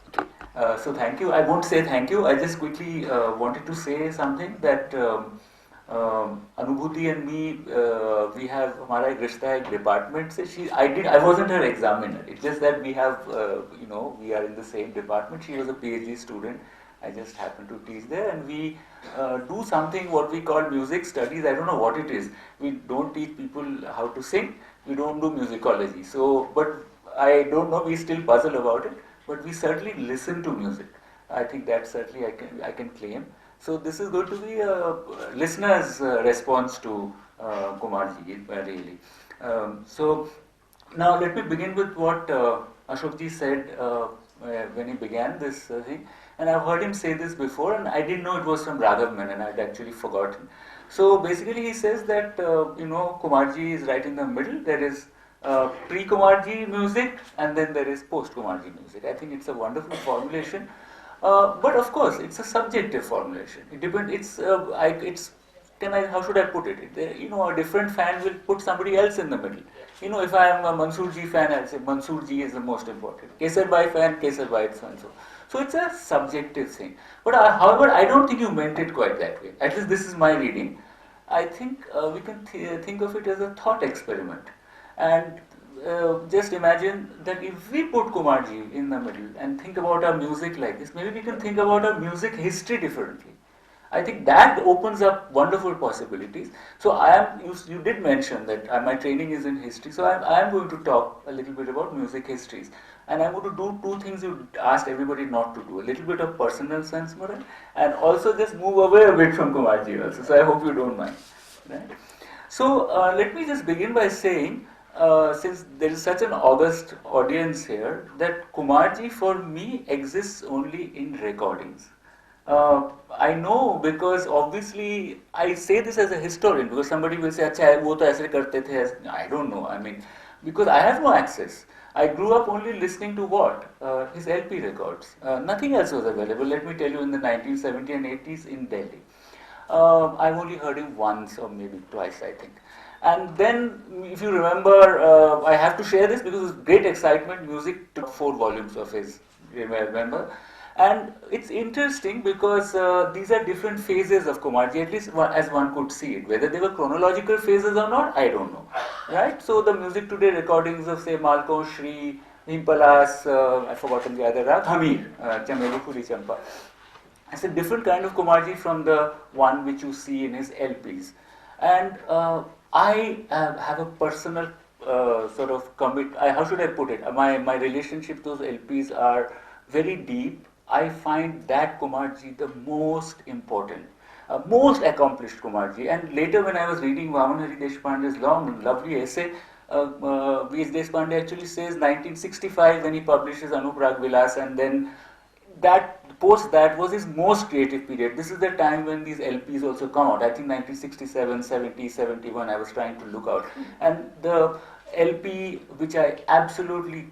Okay. So thank you. I won't say thank you. I just quickly wanted to say something that Anubhuti and me, we have हमारा एक रिश्ता है एक department से. I wasn't her examiner. It's just that we have, we are in the same department. She was a PhD student. I just happen to teach there, and we do something what we call music studies. I don't know what it is. We don't teach people how to sing. We don't do musicology. So, but I don't know. We still puzzle about it. But we certainly listen to music. I think that certainly I can claim. So this is going to be a listener's response to Kumarji, really. So now let me begin with what Ashokji said when he began this thing. And I've heard him say this before, and I didn't know it was from Raghav Menon. I'd actually forgotten. So basically, he says that Kumarji is right in the middle. There is pre-Kumarji music, and then there is post-Kumarji music. I think it's a wonderful formulation. But of course, it's a subjective formulation. It depends. How should I put it? A different fan will put somebody else in the middle. If I am a Mansoor Ji fan, I'll say Mansoor Ji is the most important. Kesar Bhai fan, Kesar Bhai is so and so. So it's a subjective thing. But however, I don't think you meant it quite that way. At least this is my reading. I think we can think of it as a thought experiment. And just imagine that if we put Kumarji in the middle and think about our music like this, maybe we can think about our music history differently. I think that opens up wonderful possibilities. So you did mention that my training is in history, so I am going to talk a little bit about music histories. And I'm going to do two things you asked everybody not to do. A little bit of personal sense moral, and also just move away a bit from Kumarji also. So I hope you don't mind. Right? So let me just begin by saying, since there is such an august audience here, that Kumarji for me exists only in recordings. I know because obviously I say this as a historian, because somebody will say, "Acha, wo to aise karte the." I don't know. I mean, because I have no access. I grew up only listening to what? His LP records. Nothing else was available. Let me tell you, in the 1970s and 80s in Delhi. I've only heard him once or maybe twice, I think. And then, if you remember, I have to share this because with great excitement, music took 4 volumes of his, remember? And it's interesting because these are different phases of Kumarji, at least as one could see it. Whether they were chronological phases or not, I don't know. Right? So the music today recordings of, say, Malko, Shri, Himpalas, I've forgotten the other rag, Hamir, Chameli Puri Champa. It's a different kind of Kumarji from the one which you see in his LPs. And I have a personal sort of how should I put it? My relationship to those LPs are very deep. I find that Kumarji the most important, most accomplished Kumarji. And later when I was reading Vaman Deshpande's long and lovely essay, V.S. Deshpande actually says 1965 when he publishes Anuprak Vilas, and then post that was his most creative period. This is the time when these LPs also come out. I think 1967, 70, 71, I was trying to look out. And the LP which I absolutely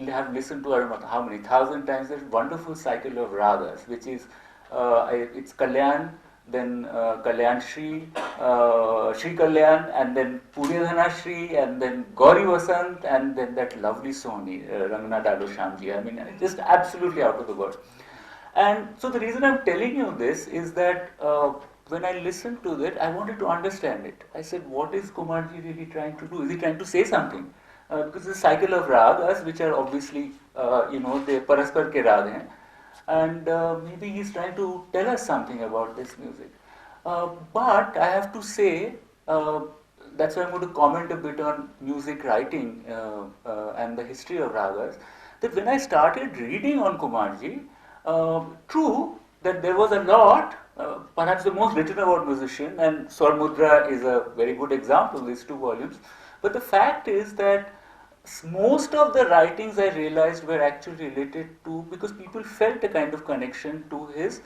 have listened to, I don't know how many, 1,000 times, this wonderful cycle of ragas, which is, it's Kalyan, then Kalyan Shri, Shri Kalyan, and then Puryadhana Shri, and then Gauri Vasant, and then that lovely Soni, Rangna Dalo Shamji. I mean, just absolutely out of the world. And so the reason I'm telling you this is that when I listened to that, I wanted to understand it. I said, what is Kumarji really trying to do? Is he trying to say something? Because the cycle of ragas, which are obviously, the Paraspar ke rag hain. and maybe he's trying to tell us something about this music. But I have to say, that's why I'm going to comment a bit on music writing and the history of ragas, that when I started reading on Kumarji, true that there was a lot, perhaps the most written about musician, and Swar Mudra is a very good example, these 2 volumes, but the fact is that most of the writings I realized were actually related to, because people felt a kind of connection to his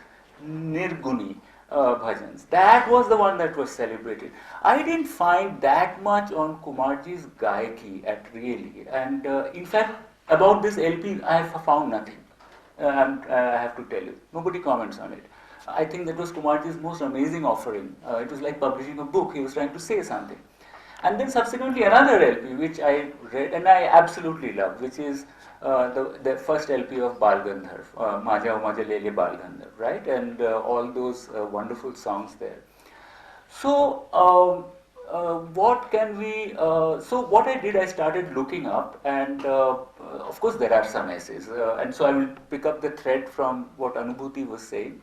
Nirguni bhajans. That was the one that was celebrated. I didn't find that much on Kumarji's Gayaki at really, and in fact about this LP I have found nothing, and I have to tell you, nobody comments on it. I think that was Kumarji's most amazing offering. It was like publishing a book, he was trying to say something. And then subsequently another LP which I read and I absolutely love, which is the first LP of Bal Gandharva, Maja Maja Lele Bal Gandharva, right? And all those wonderful songs there. So what can we, so what I did, I started looking up, and of course there are some essays, and so I will pick up the thread from what Anubhuti was saying,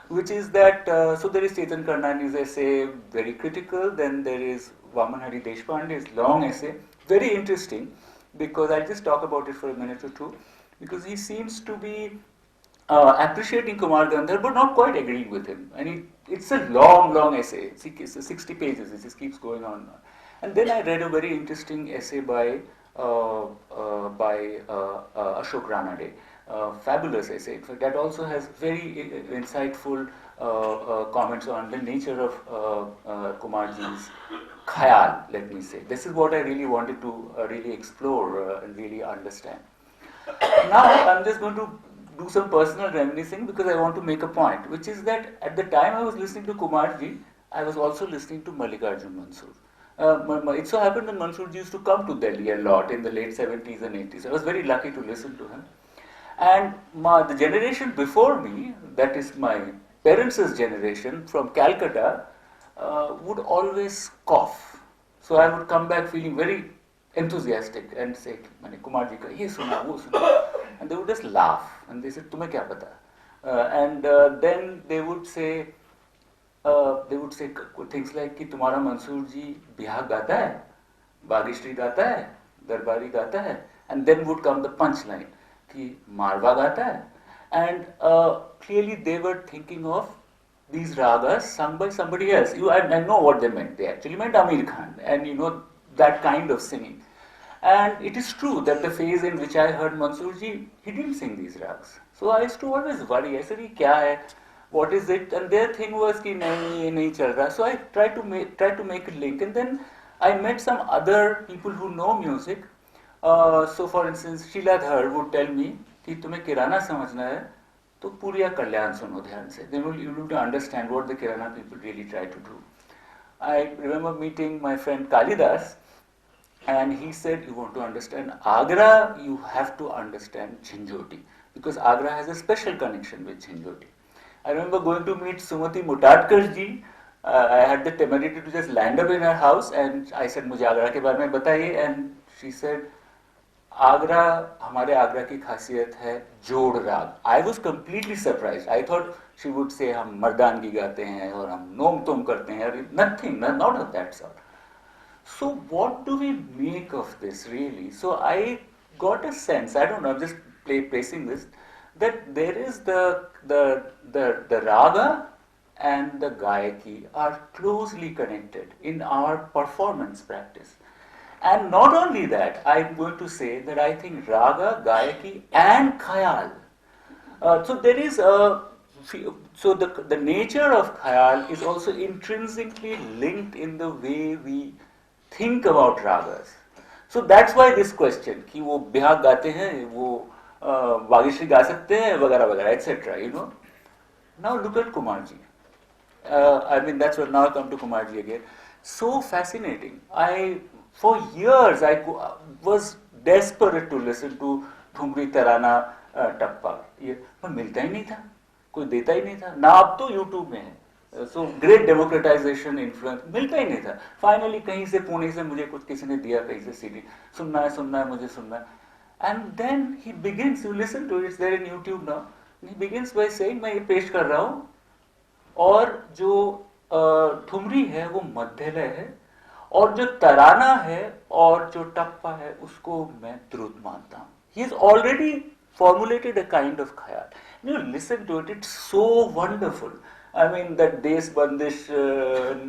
which is that, so there is Chetan Karnani's essay, very critical, then there is Vaman Hari Deshpande's long essay, very interesting, because I'll just talk about it for a minute or two, because he seems to be appreciating Kumar Gandharva, but not quite agreeing with him. And it's a long essay, it's 60 pages, it just keeps going on. And then I read a very interesting essay by Ashok Ranade, fabulous essay. In fact, that also has very insightful comments on the nature of Kumarji's khayal, let me say. This is what I really wanted to really explore and really understand. Now I'm just going to do some personal reminiscing, because I want to make a point, which is that at the time I was listening to Kumarji, I was also listening to Mallikarjun Mansur. It so happened that Mansoorji used to come to Delhi a lot in the late 70s and 80s. I was very lucky to listen to him. And the generation before me, that is my parents' generation from Calcutta, would always cough. So I would come back feeling very enthusiastic and say, Kumarji ka ye suna, wo suna. And they would just laugh and they said, tumhe kya pata? And then they would say things like कि तुम्हारा मंसूर जी बिहार गाता है, बागेश्वरी गाता है, दरबारी गाता है, and then would come the punchline कि मारवा गाता है, and clearly they were thinking of these ragas sung by somebody else. I know what they meant. They actually meant Amir Khan, and that kind of singing. And it is true that the phase in which I heard Mansoor ji, he didn't sing these rags. So I used to always worry. I said, "Ye kya hai? What is it?" And their thing was कि नहीं ये नहीं चल रहा. So I tried to make a link, and then I met some other people who know music. So for instance, Vidyadhar would tell me कि तुम्हें किराना समझना है तो पूरिया कल्याण सुनो ध्यान से. Then you will to understand what the Kirana people really try to do. I remember meeting my friend Kalidas, and he said, you want to understand Agra, you have to understand Jhinjhoti, because Agra has a special connection with Jhinjhoti. I remember going to meet Sumati Mutatkar ji. I had the temerity to just land up in her house, and I said, मुझे आगरा के बारे में बताइए, and she said, Agra, हमारे आगरा की खासियत है जोड़ राग. I was completely surprised. I thought she would say हम मर्दानगी गाते हैं और हम नोम तोम करते हैं. Nothing, not of that sort. So what do we make of this really? So I got a sense, I don't know, I'm just placing this, that there is the raga and the gayaki are closely connected in our performance practice. And not only that, I'm going to say that I think raga, gayaki and khayal. So there is the nature of khayal is also intrinsically linked in the way we think about ragas. So that's why this question कि वो बिहार गाते हैं, वो बागेश्वरी गा सकते हैं, वगैरह वगैरह, etc. Now look at Kumarji. I mean, that's what now I come to Kumarji again. So fascinating. For years I was desperate to listen to Thumri Tarana Tappa. पर मिलता ही नहीं था, कोई देता ही नहीं था. ना अब तो YouTube में है. So great democratization influence, मिलता ही नहीं था. Finally कहीं से पुणे से मुझे कुछ किसी ने दिया, कहीं से CD. सुनना है मुझे सुनना है. And then he begins, you listen to it, it's there in YouTube now. he begins by saying मैं ये पेश कर रहा हूँ और जो ठुमरी है वो मध्यलय है और जो तराना है और जो टप्पा है उसको मैं द्रुत मानता हूँ. He has already formulated a kind of khayal. You listen to it, it's so wonderful. I mean that Deshpande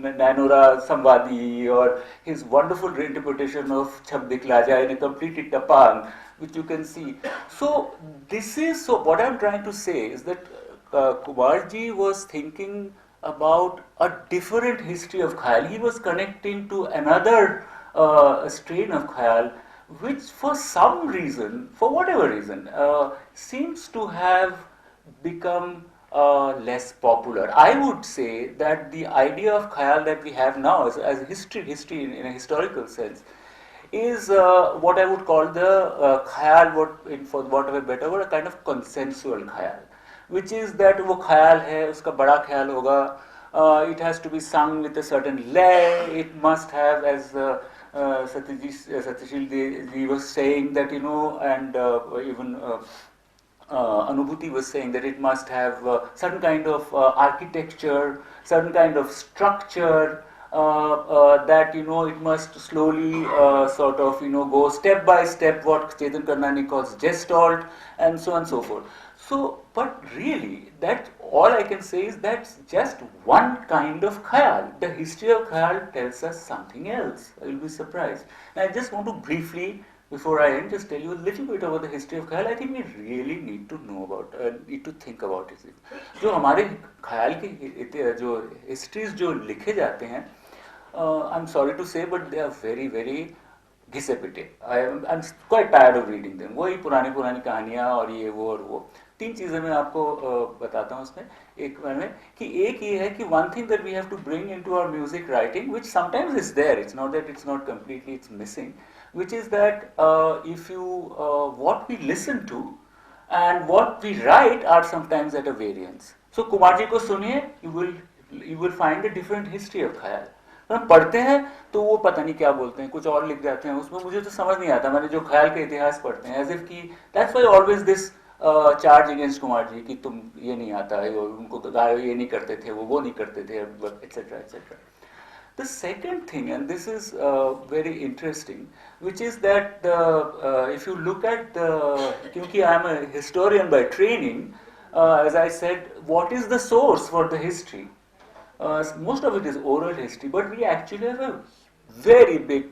Nanora Samvadi or his wonderful reinterpretation of Chab Dikhla Jaye in a complete tapang, which you can see. So this is, so what I'm trying to say is that Kumarji was thinking about a different history of khayal. He was connecting to another strain of khayal, which for some reason, for whatever reason, seems to have become less popular. I would say that the idea of khayal that we have now as history in a historical sense is what I would call the khayal, for want of a better word, a kind of consensual khayal, which is that wo khayal hai, uska bada khayal hoga, it has to be sung with a certain lay, it must have, as Satyasheel ji was saying that, you know, and even Anubhuti was saying that it must have certain kind of architecture, certain kind of structure, that, you know, it must slowly sort of, you know, go step by step, what Chetan Karnani calls gestalt, and so on and so forth. So, but really, that all I can say is that's just one kind of khayal. The history of khayal tells us something else. I will be surprised. And I just want to briefly, before I end, just tell you a little bit about the history of khayal. I think we really need to know about, need to think about it. जो हमारे khayal की जो histories जो लिखे जाते हैं, I'm sorry to say, but they are very, very घिसे पिटे. I'm quite tired of reading them. वही पुरानी कहानियाँ और ये वो और वो. तीन चीजें मैं आपको बताता हूँ उसमें. एक में कि एक ये है कि one thing that we have to bring into our music writing, which sometimes is there, it's not that it's not completely, it's missing, which is that if you what we listen to and what we write are sometimes at a variance. So Kumar ji को सुनिए, you will find a different history of khayal. हम पढ़ते हैं तो वो पता नहीं क्या बोलते हैं, कुछ और लिख जाते हैं उसमें, मुझे तो समझ नहीं आता. मैंने जो ख्याल के इतिहास पढ़ते हैं, as if कि that's why always this charge against Kumar ji कि तुम ये नहीं आता है, उनको ये नहीं करते थे, वो नहीं करते थे, etc. etc. The second thing, and this is very interesting, which is that if you look at क्योंकि I am a historian by training, as I said, what is the source for the history? Most of it is oral history, but we actually have a very big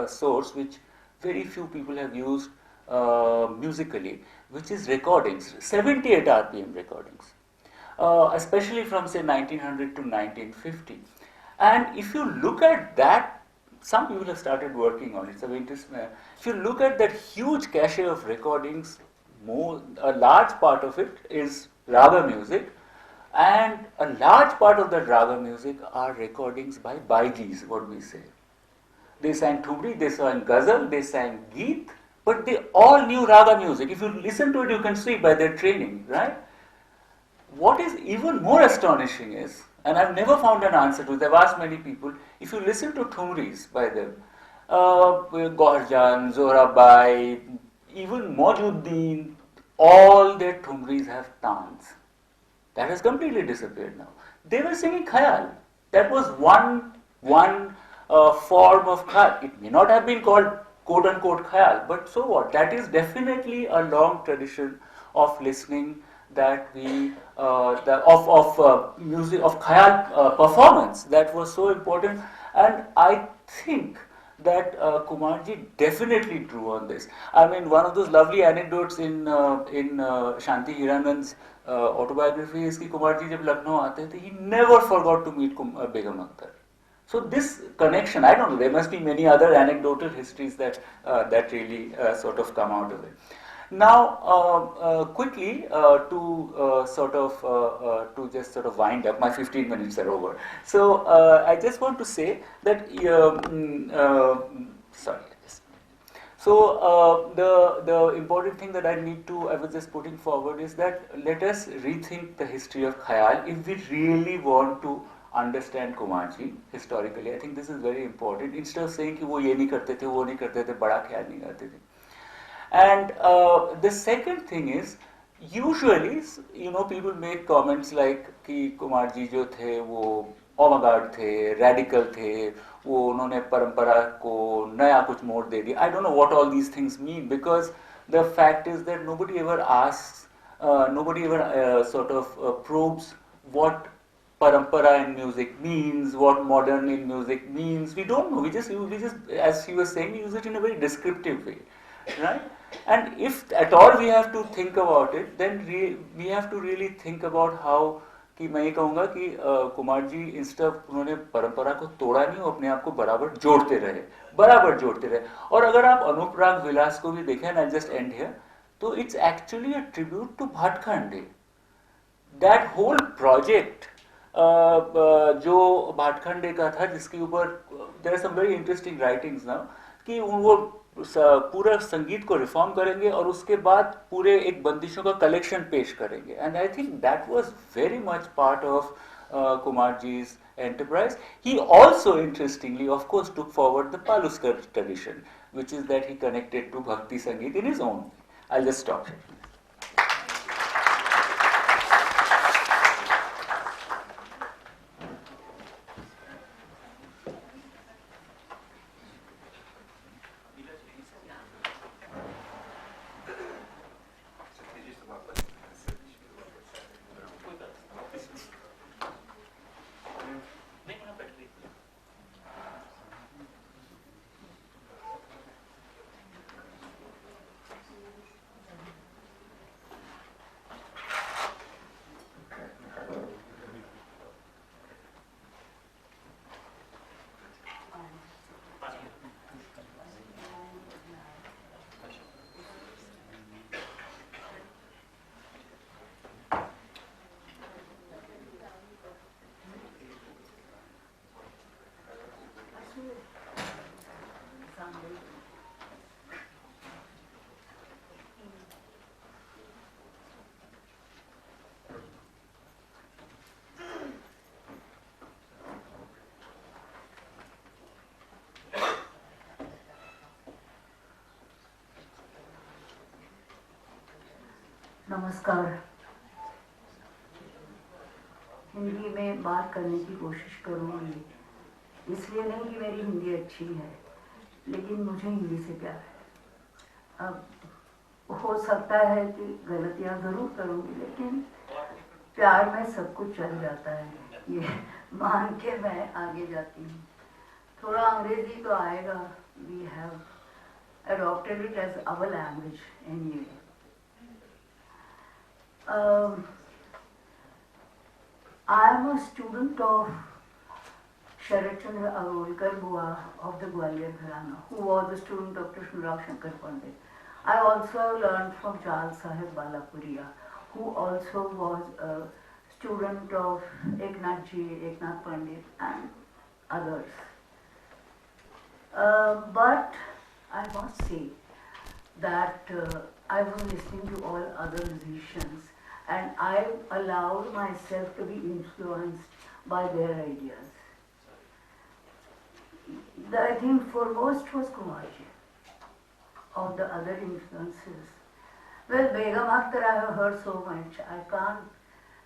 source which very few people have used musically, which is recordings, 78 RPM recordings, especially from say 1900 to 1950. And if you look at that, some people have started working on it. So if you look at that huge cache of recordings, a large part of it is raga music. And a large part of that raga music are recordings by Baijis, what we say. They sang Thumri, they sang Ghazal, they sang Geet, but they all knew raga music. If you listen to it, you can see by their training, right? What is even more astonishing is, and I've never found an answer to it, I've asked many people, if you listen to Thumris by them, Gharjan, Zorabai, even Mojuddin, all their Thumris have tans. That has completely disappeared now. They were singing khayal. That was one form of khayal. It may not have been called quote unquote khayal, but so what? That is definitely a long tradition of listening that we of music, of khayal performance that was so important. And I think that Kumarji definitely drew on this. I mean, one of those lovely anecdotes in Shanti Hiranand's autobiography is कि कुमार जी जब लखनऊ आते थे, he never forgot to meet Begum Akhtar. So this connection, I don't know, there must be many other anecdotal histories that really sort of come out of it. Now, quickly to just sort of wind up, my 15 minutes are over. So I just want to say that So the important thing that I was just putting forward is that let us rethink the history of khayal if we really want to understand Kumarji historically. I think this is very important. Instead of saying कि वो ये नहीं करते थे, वो नहीं करते थे, बड़ा ख्याल नहीं करते थे. And the second thing is, usually, people make comments like कि कुमार जी जो थे वो avant-garde थे, radical थे, वो उन्होंने परंपरा को नया कुछ मोड़ दे दिया. I don't know what all these things mean, because the fact is that nobody ever asks, nobody ever sort of probes what parampara in music means, what modern in music means. We don't know. We just, as she was saying, we use it in a very descriptive way, right? And if at all we have to think about it, then we have to really think about how, कि मैं ये कहूँगा कि Kumar ji instead उन्होंने परंपरा को तोड़ा नहीं, वो अपने आप को बराबर जोड़ते रहे. और अगर आप अनुप्राग विलास को भी देखें, and I'll just end here, तो it's actually a tribute to भाटखंडे. That whole project जो भाटखंडे का था, जिसके ऊपर there are some very interesting writings now, कि वो पूरा संगीत को रिफॉर्म करेंगे और उसके बाद पूरे एक बंदिशों का कलेक्शन पेश करेंगे. And I think that was very much part of Kumar ji's enterprise. He also interestingly, of course, took forward the Paluskar tradition, which is that he connected to Bhakti Sangeet in his own way. I'll just stop here. नमस्कार. हिंदी में बात करने की कोशिश करूँगी, इसलिए नहीं कि मेरी हिंदी अच्छी है, लेकिन मुझे हिंदी से प्यार है. अब हो सकता है कि गलतियाँ ज़रूर करूँगी, लेकिन प्यार में सब कुछ चल जाता है, ये मान के मैं आगे जाती हूँ. थोड़ा अंग्रेजी तो आएगा. We have adopted it as our language anyway. I am a student of Sharat Chandra Avolkar Bua of the Gwalior Gharana, who was a student of Krishnarao Shankar Pandit. I also learned from Charles Sahib Balapuria, who also was a student of Eknath Ji, Eknath Pandit and others. But I must say that I was listening to all other musicians, and I allowed myself to be influenced by their ideas. I think foremost was Kumarji. Of the other influences, well, Begum Akhtar I have heard so much.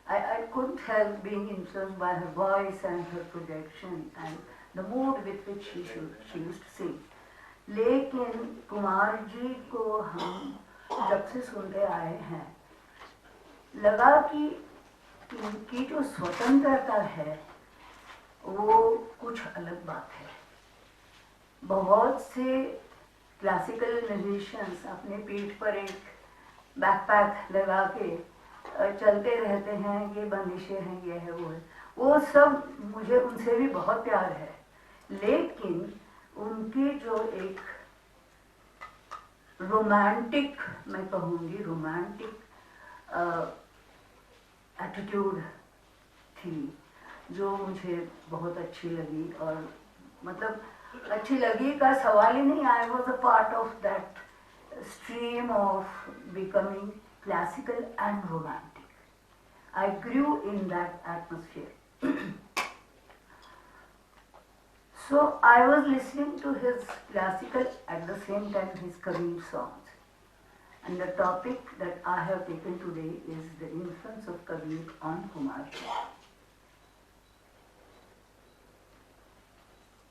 I couldn't help being influenced by her voice and her projection and the mood with which she used to sing. लेकिन कुमार जी को हम जब से सुनते आए हैं, लगा कि इनकी जो स्वतंत्रता है वो कुछ अलग बात है. बहुत से क्लासिकल म्यूजिशियंस अपने पीठ पर एक बैकपैक लगा के चलते रहते हैं, ये बंदिशें हैं, ये है, वो है. वो सब मुझे उनसे भी बहुत प्यार है, लेकिन उनकी जो एक रोमांटिक, मैं कहूँगी रोमांटिक एटीट्यूड थी, जो मुझे बहुत अच्छी लगी. और मतलब अच्छी लगी का सवाल ही नहीं. I was a part of that stream of becoming classical and romantic. I grew in that atmosphere. So I was listening to his classical at the same time his Kabir songs, And the topic that I have taken today is the influence of Kabir on Kumarji.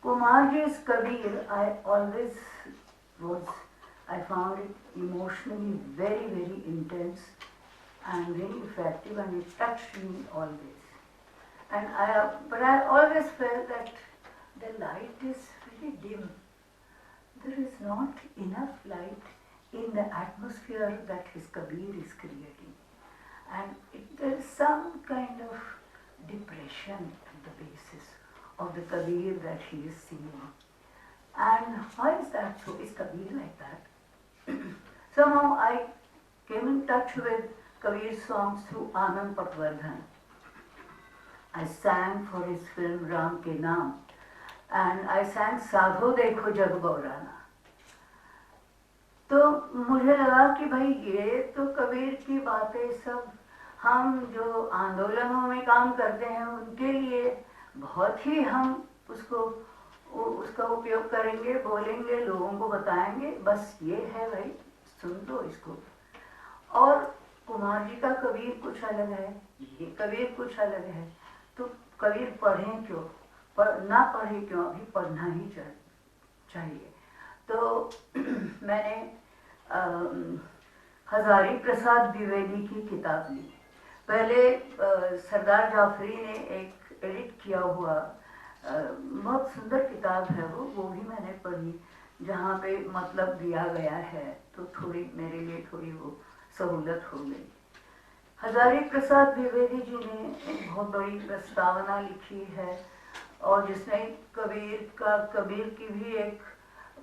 Kumarji's Kabir, I found it emotionally very, very intense and very effective, and it touched me always. But I always felt that the light is very dim. There is not enough light in the atmosphere that his Kabir is creating. And there is some kind of depression at the basis of the Kabir that he is singing. And why is that so? Is Kabir like that? Somehow I came in touch with Kabir's songs through Anand Patwardhan. I sang for his film Ram Ke Naam, and I sang Sadho Dekho Jag Gaurana. तो मुझे लगा कि भाई ये तो कबीर की बातें सब हम जो आंदोलनों में काम करते हैं उनके लिए बहुत ही हम उसका उपयोग करेंगे, बोलेंगे, लोगों को बताएंगे, बस ये है भाई, सुन लो इसको। और कुमार जी का कबीर कुछ अलग है, ये कबीर कुछ अलग है, तो कबीर पढ़ें क्यों, ना पढ़े क्यों, अभी पढ़ना ही चाहिए। तो मैंने हजारी प्रसाद द्विवेदी की किताब ली। पहले सरदार जाफरी ने एक एडिट किया हुआ बहुत सुंदर किताब है वो भी मैंने पढ़ी, जहाँ पे मतलब दिया गया है, तो थोड़ी मेरे लिए थोड़ी वो सहूलत हो गई। हजारी प्रसाद द्विवेदी जी ने एक बहुत बड़ी प्रस्तावना लिखी है, और जिसने कबीर की भी एक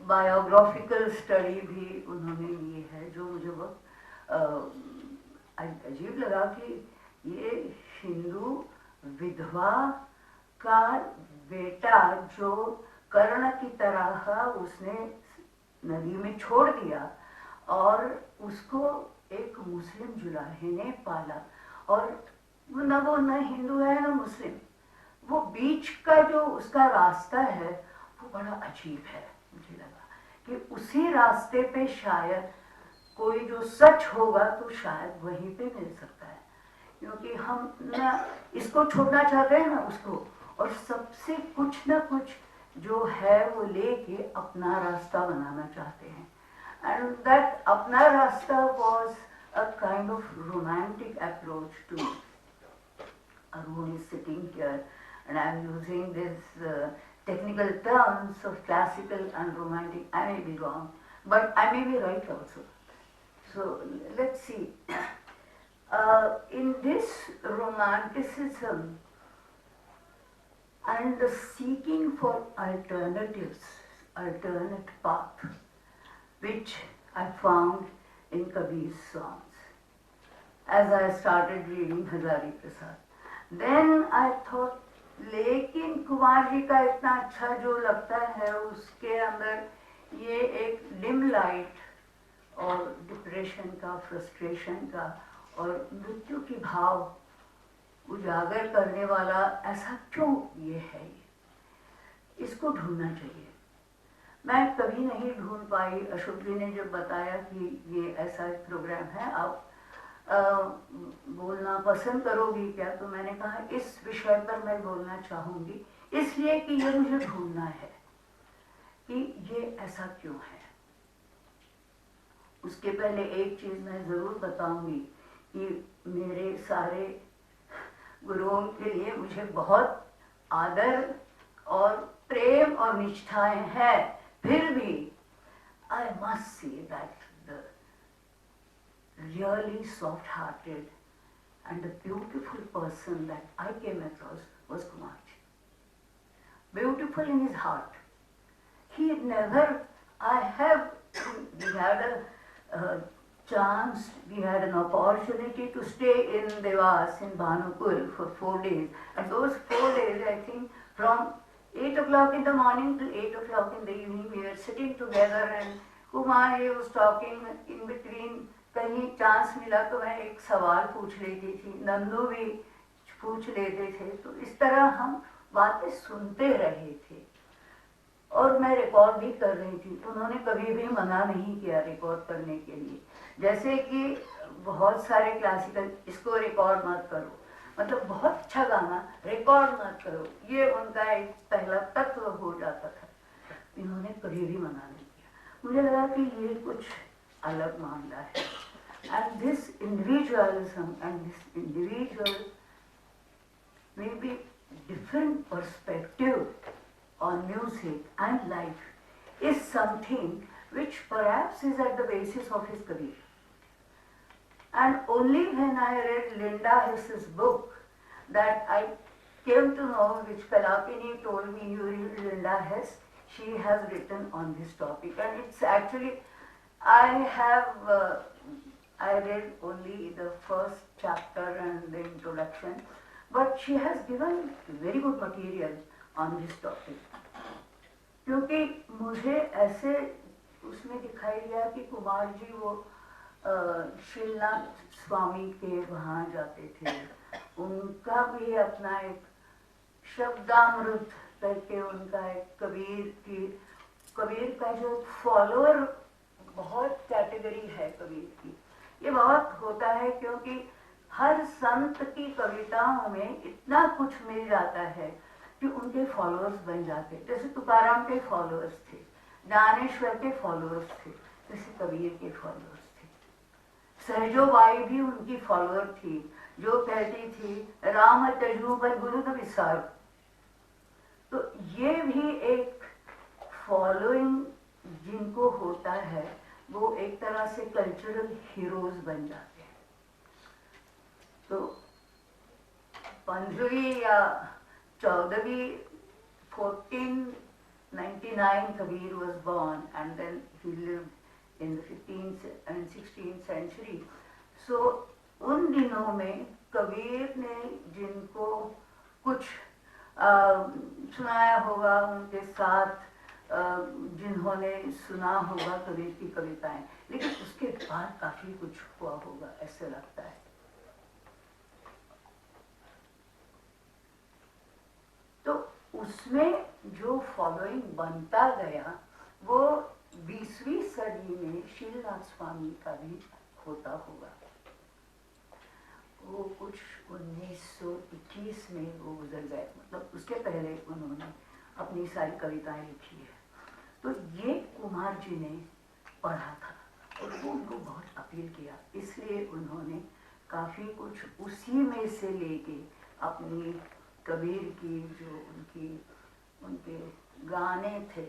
बायोग्राफिकल स्टडी भी उन्होंने ली है, जो मुझे बहुत अजीब लगा कि ये हिंदू विधवा का बेटा जो कर्ण की तरह उसने नदी में छोड़ दिया और उसको एक मुस्लिम जुलाहे ने पाला, और वो न हिंदू है न मुस्लिम, वो बीच का जो उसका रास्ता है वो बड़ा अजीब है। मुझे लगा कि उसी रास्ते पे शायद कोई जो सच होगा तो शायद वहीं पे मिल सकता है, क्योंकि हम ना इसको छोड़ना चाहते हैं ना उसको, और सबसे कुछ ना कुछ जो है वो लेके अपना रास्ता बनाना चाहते हैं। And that अपना रास्ता was a kind of romantic approach to Arun is sitting here, and I am using this technical terms of classical and romantic. I may be wrong, but I may be right also. So let's see. In this romanticism and the seeking for alternatives, alternate path, which I found in Kabir's songs, as I started reading Hazari Prasad. Then I thought, लेकिन कुमार जी का इतना अच्छा जो लगता है उसके अंदर ये एक डिम लाइट और डिप्रेशन का, फ्रस्ट्रेशन का और मृत्यु की भाव उजागर करने वाला ऐसा क्यों ये है, इसको ढूंढना चाहिए। मैं कभी नहीं ढूंढ पाई। अशोक जी ने जब बताया कि ये ऐसा एक प्रोग्राम है, आप बोलना पसंद करोगी क्या, तो मैंने कहा इस विषय पर मैं बोलना चाहूँगी, इसलिए कि ये मुझे ढूंढना है कि ये ऐसा क्यों है। उसके पहले एक चीज़ मैं ज़रूर बताऊँगी कि मेरे सारे गुरुओं के लिए मुझे बहुत आदर और प्रेम और निष्ठाएं हैं, फिर भी I must say that the really soft-hearted and the beautiful person that I came across was Kumarji. Beautiful in his heart. He had never, we had a chance, we had an opportunity to stay in Vyas in Bhanupur for 4 days. And those 4 days, I think, from 8 o'clock in the morning till 8 o'clock in the evening, we were sitting together and Kumar was talking in between. कहीं chance मिला तो मैं एक सवाल पूछ लेती थी, नंदू भी पूछ लेते थे, तो इस तरह हम बातें सुनते रहे थे और मैं रिकॉर्ड भी कर रही थी। उन्होंने कभी भी मना नहीं किया रिकॉर्ड करने के लिए, जैसे कि बहुत सारे क्लासिकल, इसको रिकॉर्ड मत करो, मतलब बहुत अच्छा गाना रिकॉर्ड मत करो, ये उनका एक पहला तत्व हो जाता था। इन्होंने कभी भी मना नहीं किया। मुझे लगा कि ये कुछ अलग मामला है। And this individualism and this individual maybe different perspective on music and life is something which perhaps is at the basis of his career. And only when I read Linda Hess's book that I came to know, which Kalapini told me, you read Linda Hess, she has written on this topic. And it's actually, I read only the first chapter and the introduction, but she has given very good material on this topic. क्योंकि मुझे ऐसे उसमें दिखाई दिया कि कुमार जी वो शीलनाथ स्वामी के वहाँ जाते थे, उनका भी अपना एक शब्दामृत करके उनका एक कबीर का जो फॉलोअर बहुत कैटेगरी है कबीर की। ये बहुत होता है क्योंकि हर संत की कविताओं में इतना कुछ मिल जाता है कि उनके फॉलोअर्स बन जाते। जैसे तुकाराम के फॉलोअर्स थे, ज्ञानेश्वर के फॉलोअर्स थे, जैसे कबीर के फॉलोअर्स थे। सहजोबाई भी उनकी फॉलोअर थी, जो कहती थी राम तजू पर गुरु न विसार। तो ये भी एक फॉलोइंग जिनको होता है वो एक तरह से कल्चरल हीरोज बन जाते हैं। तो 15वीं या 14वीं 1499 Kabir was born, and then he lived in the 15th and 16th century. So उन दिनों में कबीर ने जिनको कुछ सुनाया होगा, उनके साथ जिन्होंने सुना होगा कबीर की कविताएं, लेकिन उसके बाद काफी कुछ हुआ होगा ऐसा लगता है। तो उसमें जो फॉलोइंग बनता गया वो 20वीं सदी में शीलनाथ स्वामी का भी होता होगा। वो कुछ 1921 में वो गुजर गए, मतलब उसके पहले उन्होंने अपनी सारी कविताएं लिखी है। तो ये कुमार जी ने पढ़ा था और वो उनको बहुत अपील किया, इसलिए उन्होंने काफ़ी कुछ उसी में से लेके अपनी कबीर की जो उनके गाने थे,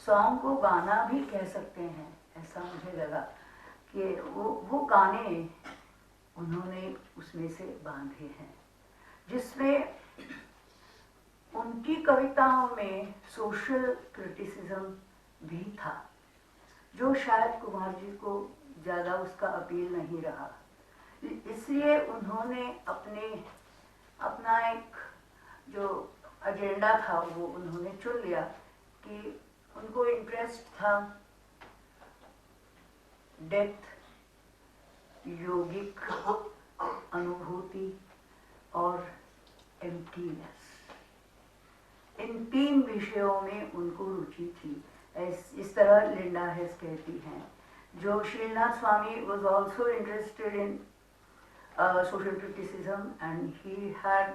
सॉन्ग को गाना भी कह सकते हैं, ऐसा मुझे लगा कि वो गाने उन्होंने उसमें से बांधे हैं, जिसमें उनकी कविताओं में सोशल क्रिटिसिज्म भी था, जो शायद कुमार जी को ज़्यादा उसका अपील नहीं रहा। इसलिए उन्होंने अपना एक जो एजेंडा था वो उन्होंने चुन लिया कि उनको इंटरेस्ट था डेप्थ, योगिक अनुभूति और एम्प्टीनेस। इन 3 विषयों में उनको रुचि थी। इस तरह लिंडा हेस कहती हैं। जो शीलनाथ स्वामी was also interested in social criticism, and he had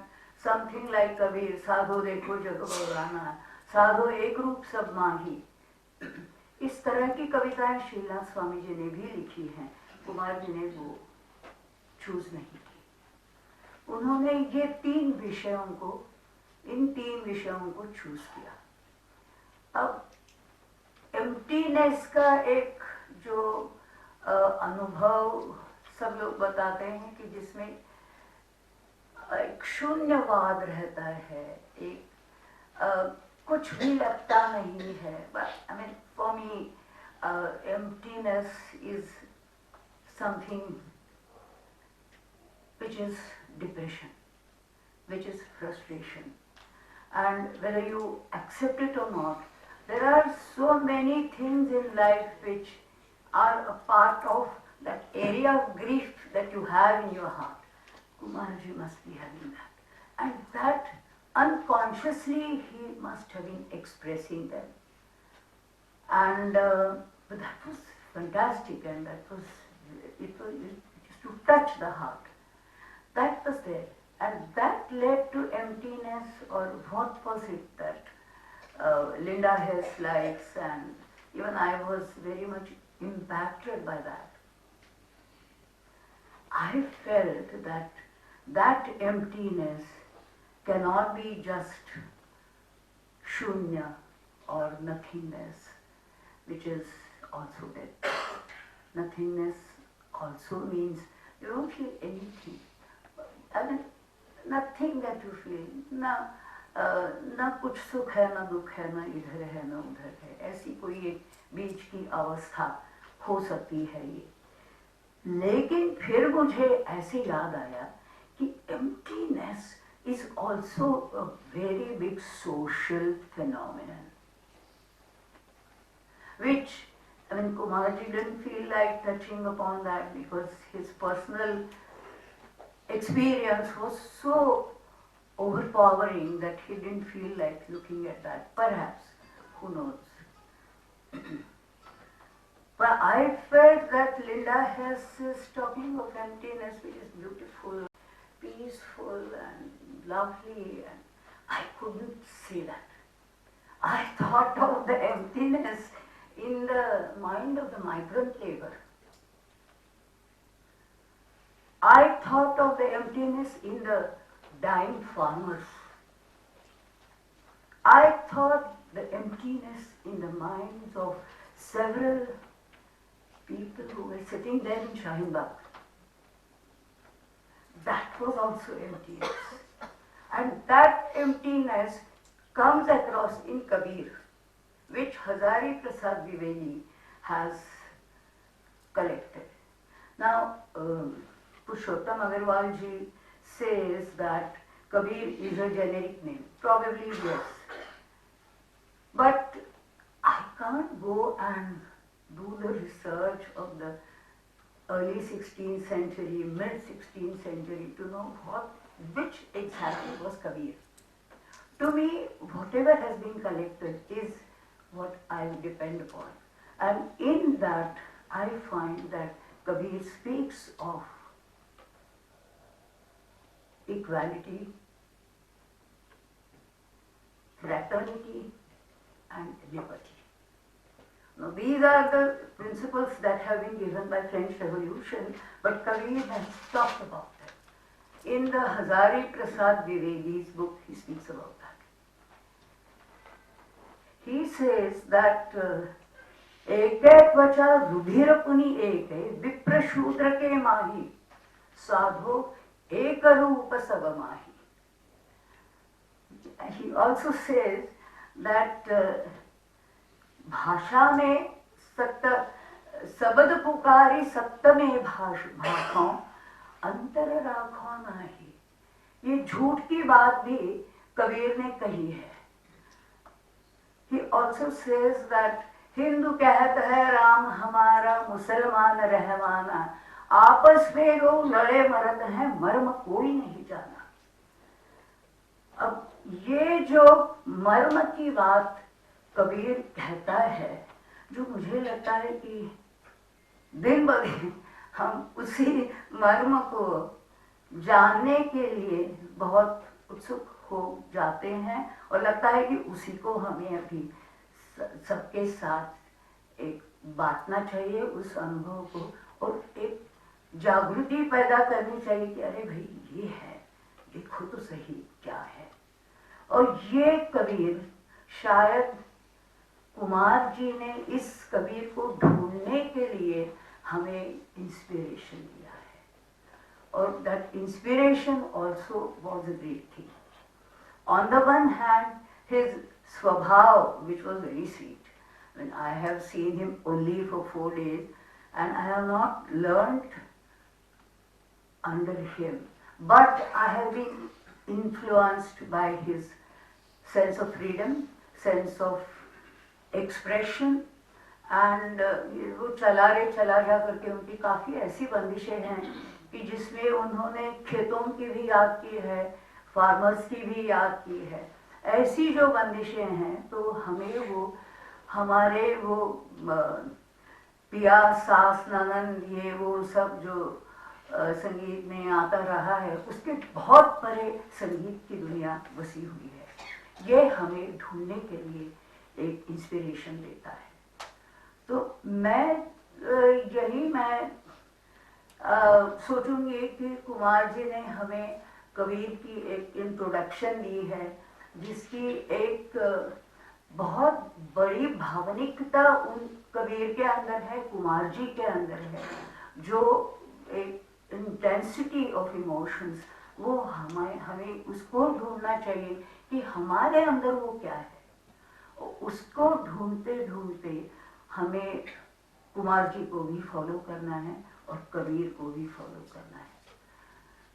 something like Kabir, साधो देखो जग बौराना, साधो एक रूप सब माही। इस तरह की कविताएं शीलनाथ स्वामी जी ने भी लिखी हैं, कुमार जी ने वो चूज नहीं की। उन्होंने ये इन 3 विषयों को चूज किया। अब एम्प्टीनेस का एक जो अनुभव सब लोग बताते हैं कि जिसमें एक शून्यवाद रहता है, एक कुछ भी लगता नहीं है। But I mean for me emptiness is something which is depression, which is frustration, and whether you accept it or not, there are so many things in life which are a part of that area of grief that you have in your heart. Kumarji must be having that, and that unconsciously he must have been expressing them, and but that was fantastic, and that was because it is to touch the heart. That was there. And that led to emptiness, or what was it that Linda Hess likes, and even I was very much impacted by that. I felt that that emptiness cannot be just shunya or nothingness, which is also death. Nothingness also means you don't feel anything. I mean, nothing that you feel. ना कुछ सुख है, ना दुख है, ना इधर है, ना उधर है. ऐसी कोई एक बीच की अवस्था हो सकती है ये. लेकिन फिर मुझे ऐसे याद आया कि emptiness is also a very big social phenomenon, which, I mean, Kumarji didn't feel like touching upon that because his personal experience was so overpowering that he didn't feel like looking at that. Perhaps, who knows? But I felt that Linda Hess is talking of emptiness, which is beautiful, peaceful and lovely, and I couldn't see that. I thought of the emptiness in the mind of the migrant labor. I thought of the emptiness in the dying farmers. I thought the emptiness in the minds of several people who were sitting there in Shahin Bagh. That was also emptiness. And that emptiness comes across in Kabir, which Hazari Prasad Dwivedi has collected. Now, Purushottam Agarwal ji says that Kabir is a generic name. Probably yes. But I can't go and do the research of the early 16th century, mid 16th century to know which exactly was Kabir. To me, whatever has been collected is what I depend upon. And in that, I find that Kabir speaks of equality, fraternity, and liberty. Now, these are the principles that have been given by French Revolution, but Kabir has talked about them. In the Hazari Prasad Dwivedi's book, he speaks about that. He says that एक त्वचा रुधिर पुनि एक विप्र शूद्र के माही साधो एक रूप सब माही. He also says that भाषा में शब्द पुकारी सत्य में भाषाओं अंतर राखो नाही. ये झूठ की बात भी कबीर ने कही है. He also says that Hindu कहत है राम हमारा मुसलमान रहवाना, आपस में वो लड़े मरत हैं मर्म कोई नहीं जाना. अब ये जो मर्म की बात कबीर कहता है, जो मुझे लगता है कि दिन ब दिन हम उसी मर्म को जानने के लिए बहुत उत्सुक हो जाते हैं और लगता है कि उसी को हमें अभी सबके साथ एक बांटना चाहिए, उस अनुभव को, और एक जागृति पैदा करनी चाहिए कि अरे भाई ये है, देखो तो सही क्या है. और ये कबीर शायद कुमार जी ने इस कबीर को ढूंढने के लिए हमें इंस्पिरेशन दिया है. और that inspiration also was a great thing. On the one hand his स्वभाव, which was very sweet. I mean, I have seen him only for 4 days and I have not learnt under him, but I have been influenced by his sense of freedom, sense of expression, and वो चला रे चला जा करके उनकी काफ़ी ऐसी बंदिशें हैं कि जिसमें उन्होंने खेतों की भी याद की है, फार्मर्स की भी याद की है. ऐसी जो बंदिशें हैं तो हमें वो हमारे वो पिया सास ननन ये वो सब जो संगीत में आता रहा है, उसके बहुत परे संगीत की दुनिया बसी हुई है। ये हमें ढूंढने के लिए एक इंस्पिरेशन देता है। तो मैं सोचूंगी कि कुमार जी ने हमें कबीर की एक इंट्रोडक्शन दी है, जिसकी एक बहुत बड़ी भावनिकता उन कबीर के अंदर है, कुमार जी के अंदर है, जो एक इंटेंसिटी ऑफ इमोशंस, वो हमें उसको ढूंढना चाहिए कि हमारे अंदर वो क्या है। उसको ढूंढते ढूंढते हमें कुमार जी को भी फॉलो करना है और कबीर को भी फॉलो करना है।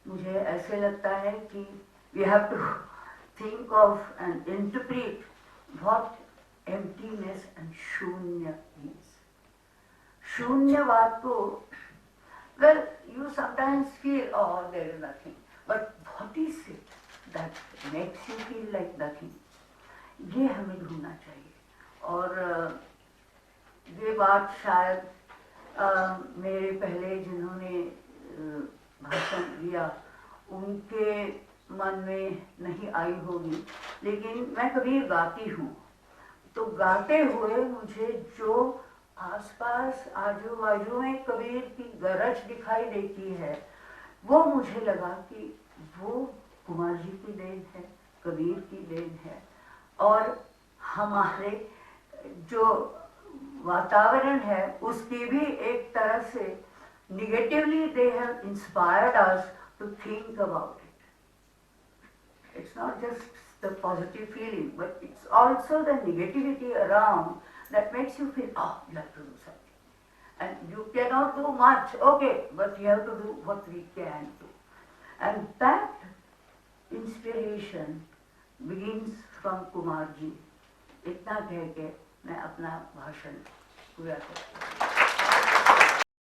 मुझे ऐसे लगता है कि we have to think of and interpret what emptiness and shunya means. शून्यवाद को, well, you sometimes feel, oh, there is nothing, but what is it that makes you feel like nothing? ये हमें ढूंढना चाहिए। और ये बात शायद मेरे पहले जिन्होंने भाषण दिया उनके मन में नहीं आई होगी, लेकिन मैं कबीर गाती हूँ, तो गाते हुए मुझे जो आसपास आजू बाजू में कबीर की गरज दिखाई देती है, वो मुझे लगा कि वो कुमार जी की देन है, कबीर की देन है। और हमारे जो वातावरण है उसकी भी एक तरह से negatively they have inspired us to think about it. It's not just the positive feeling, but it's also the negativity around that makes you feel, oh, you have to do something. And you cannot do much, okay, but you have to do what we can do. And that inspiration begins from Kumar ji. इतना कह के मैं अपना भाषण पूरा करती हूँ।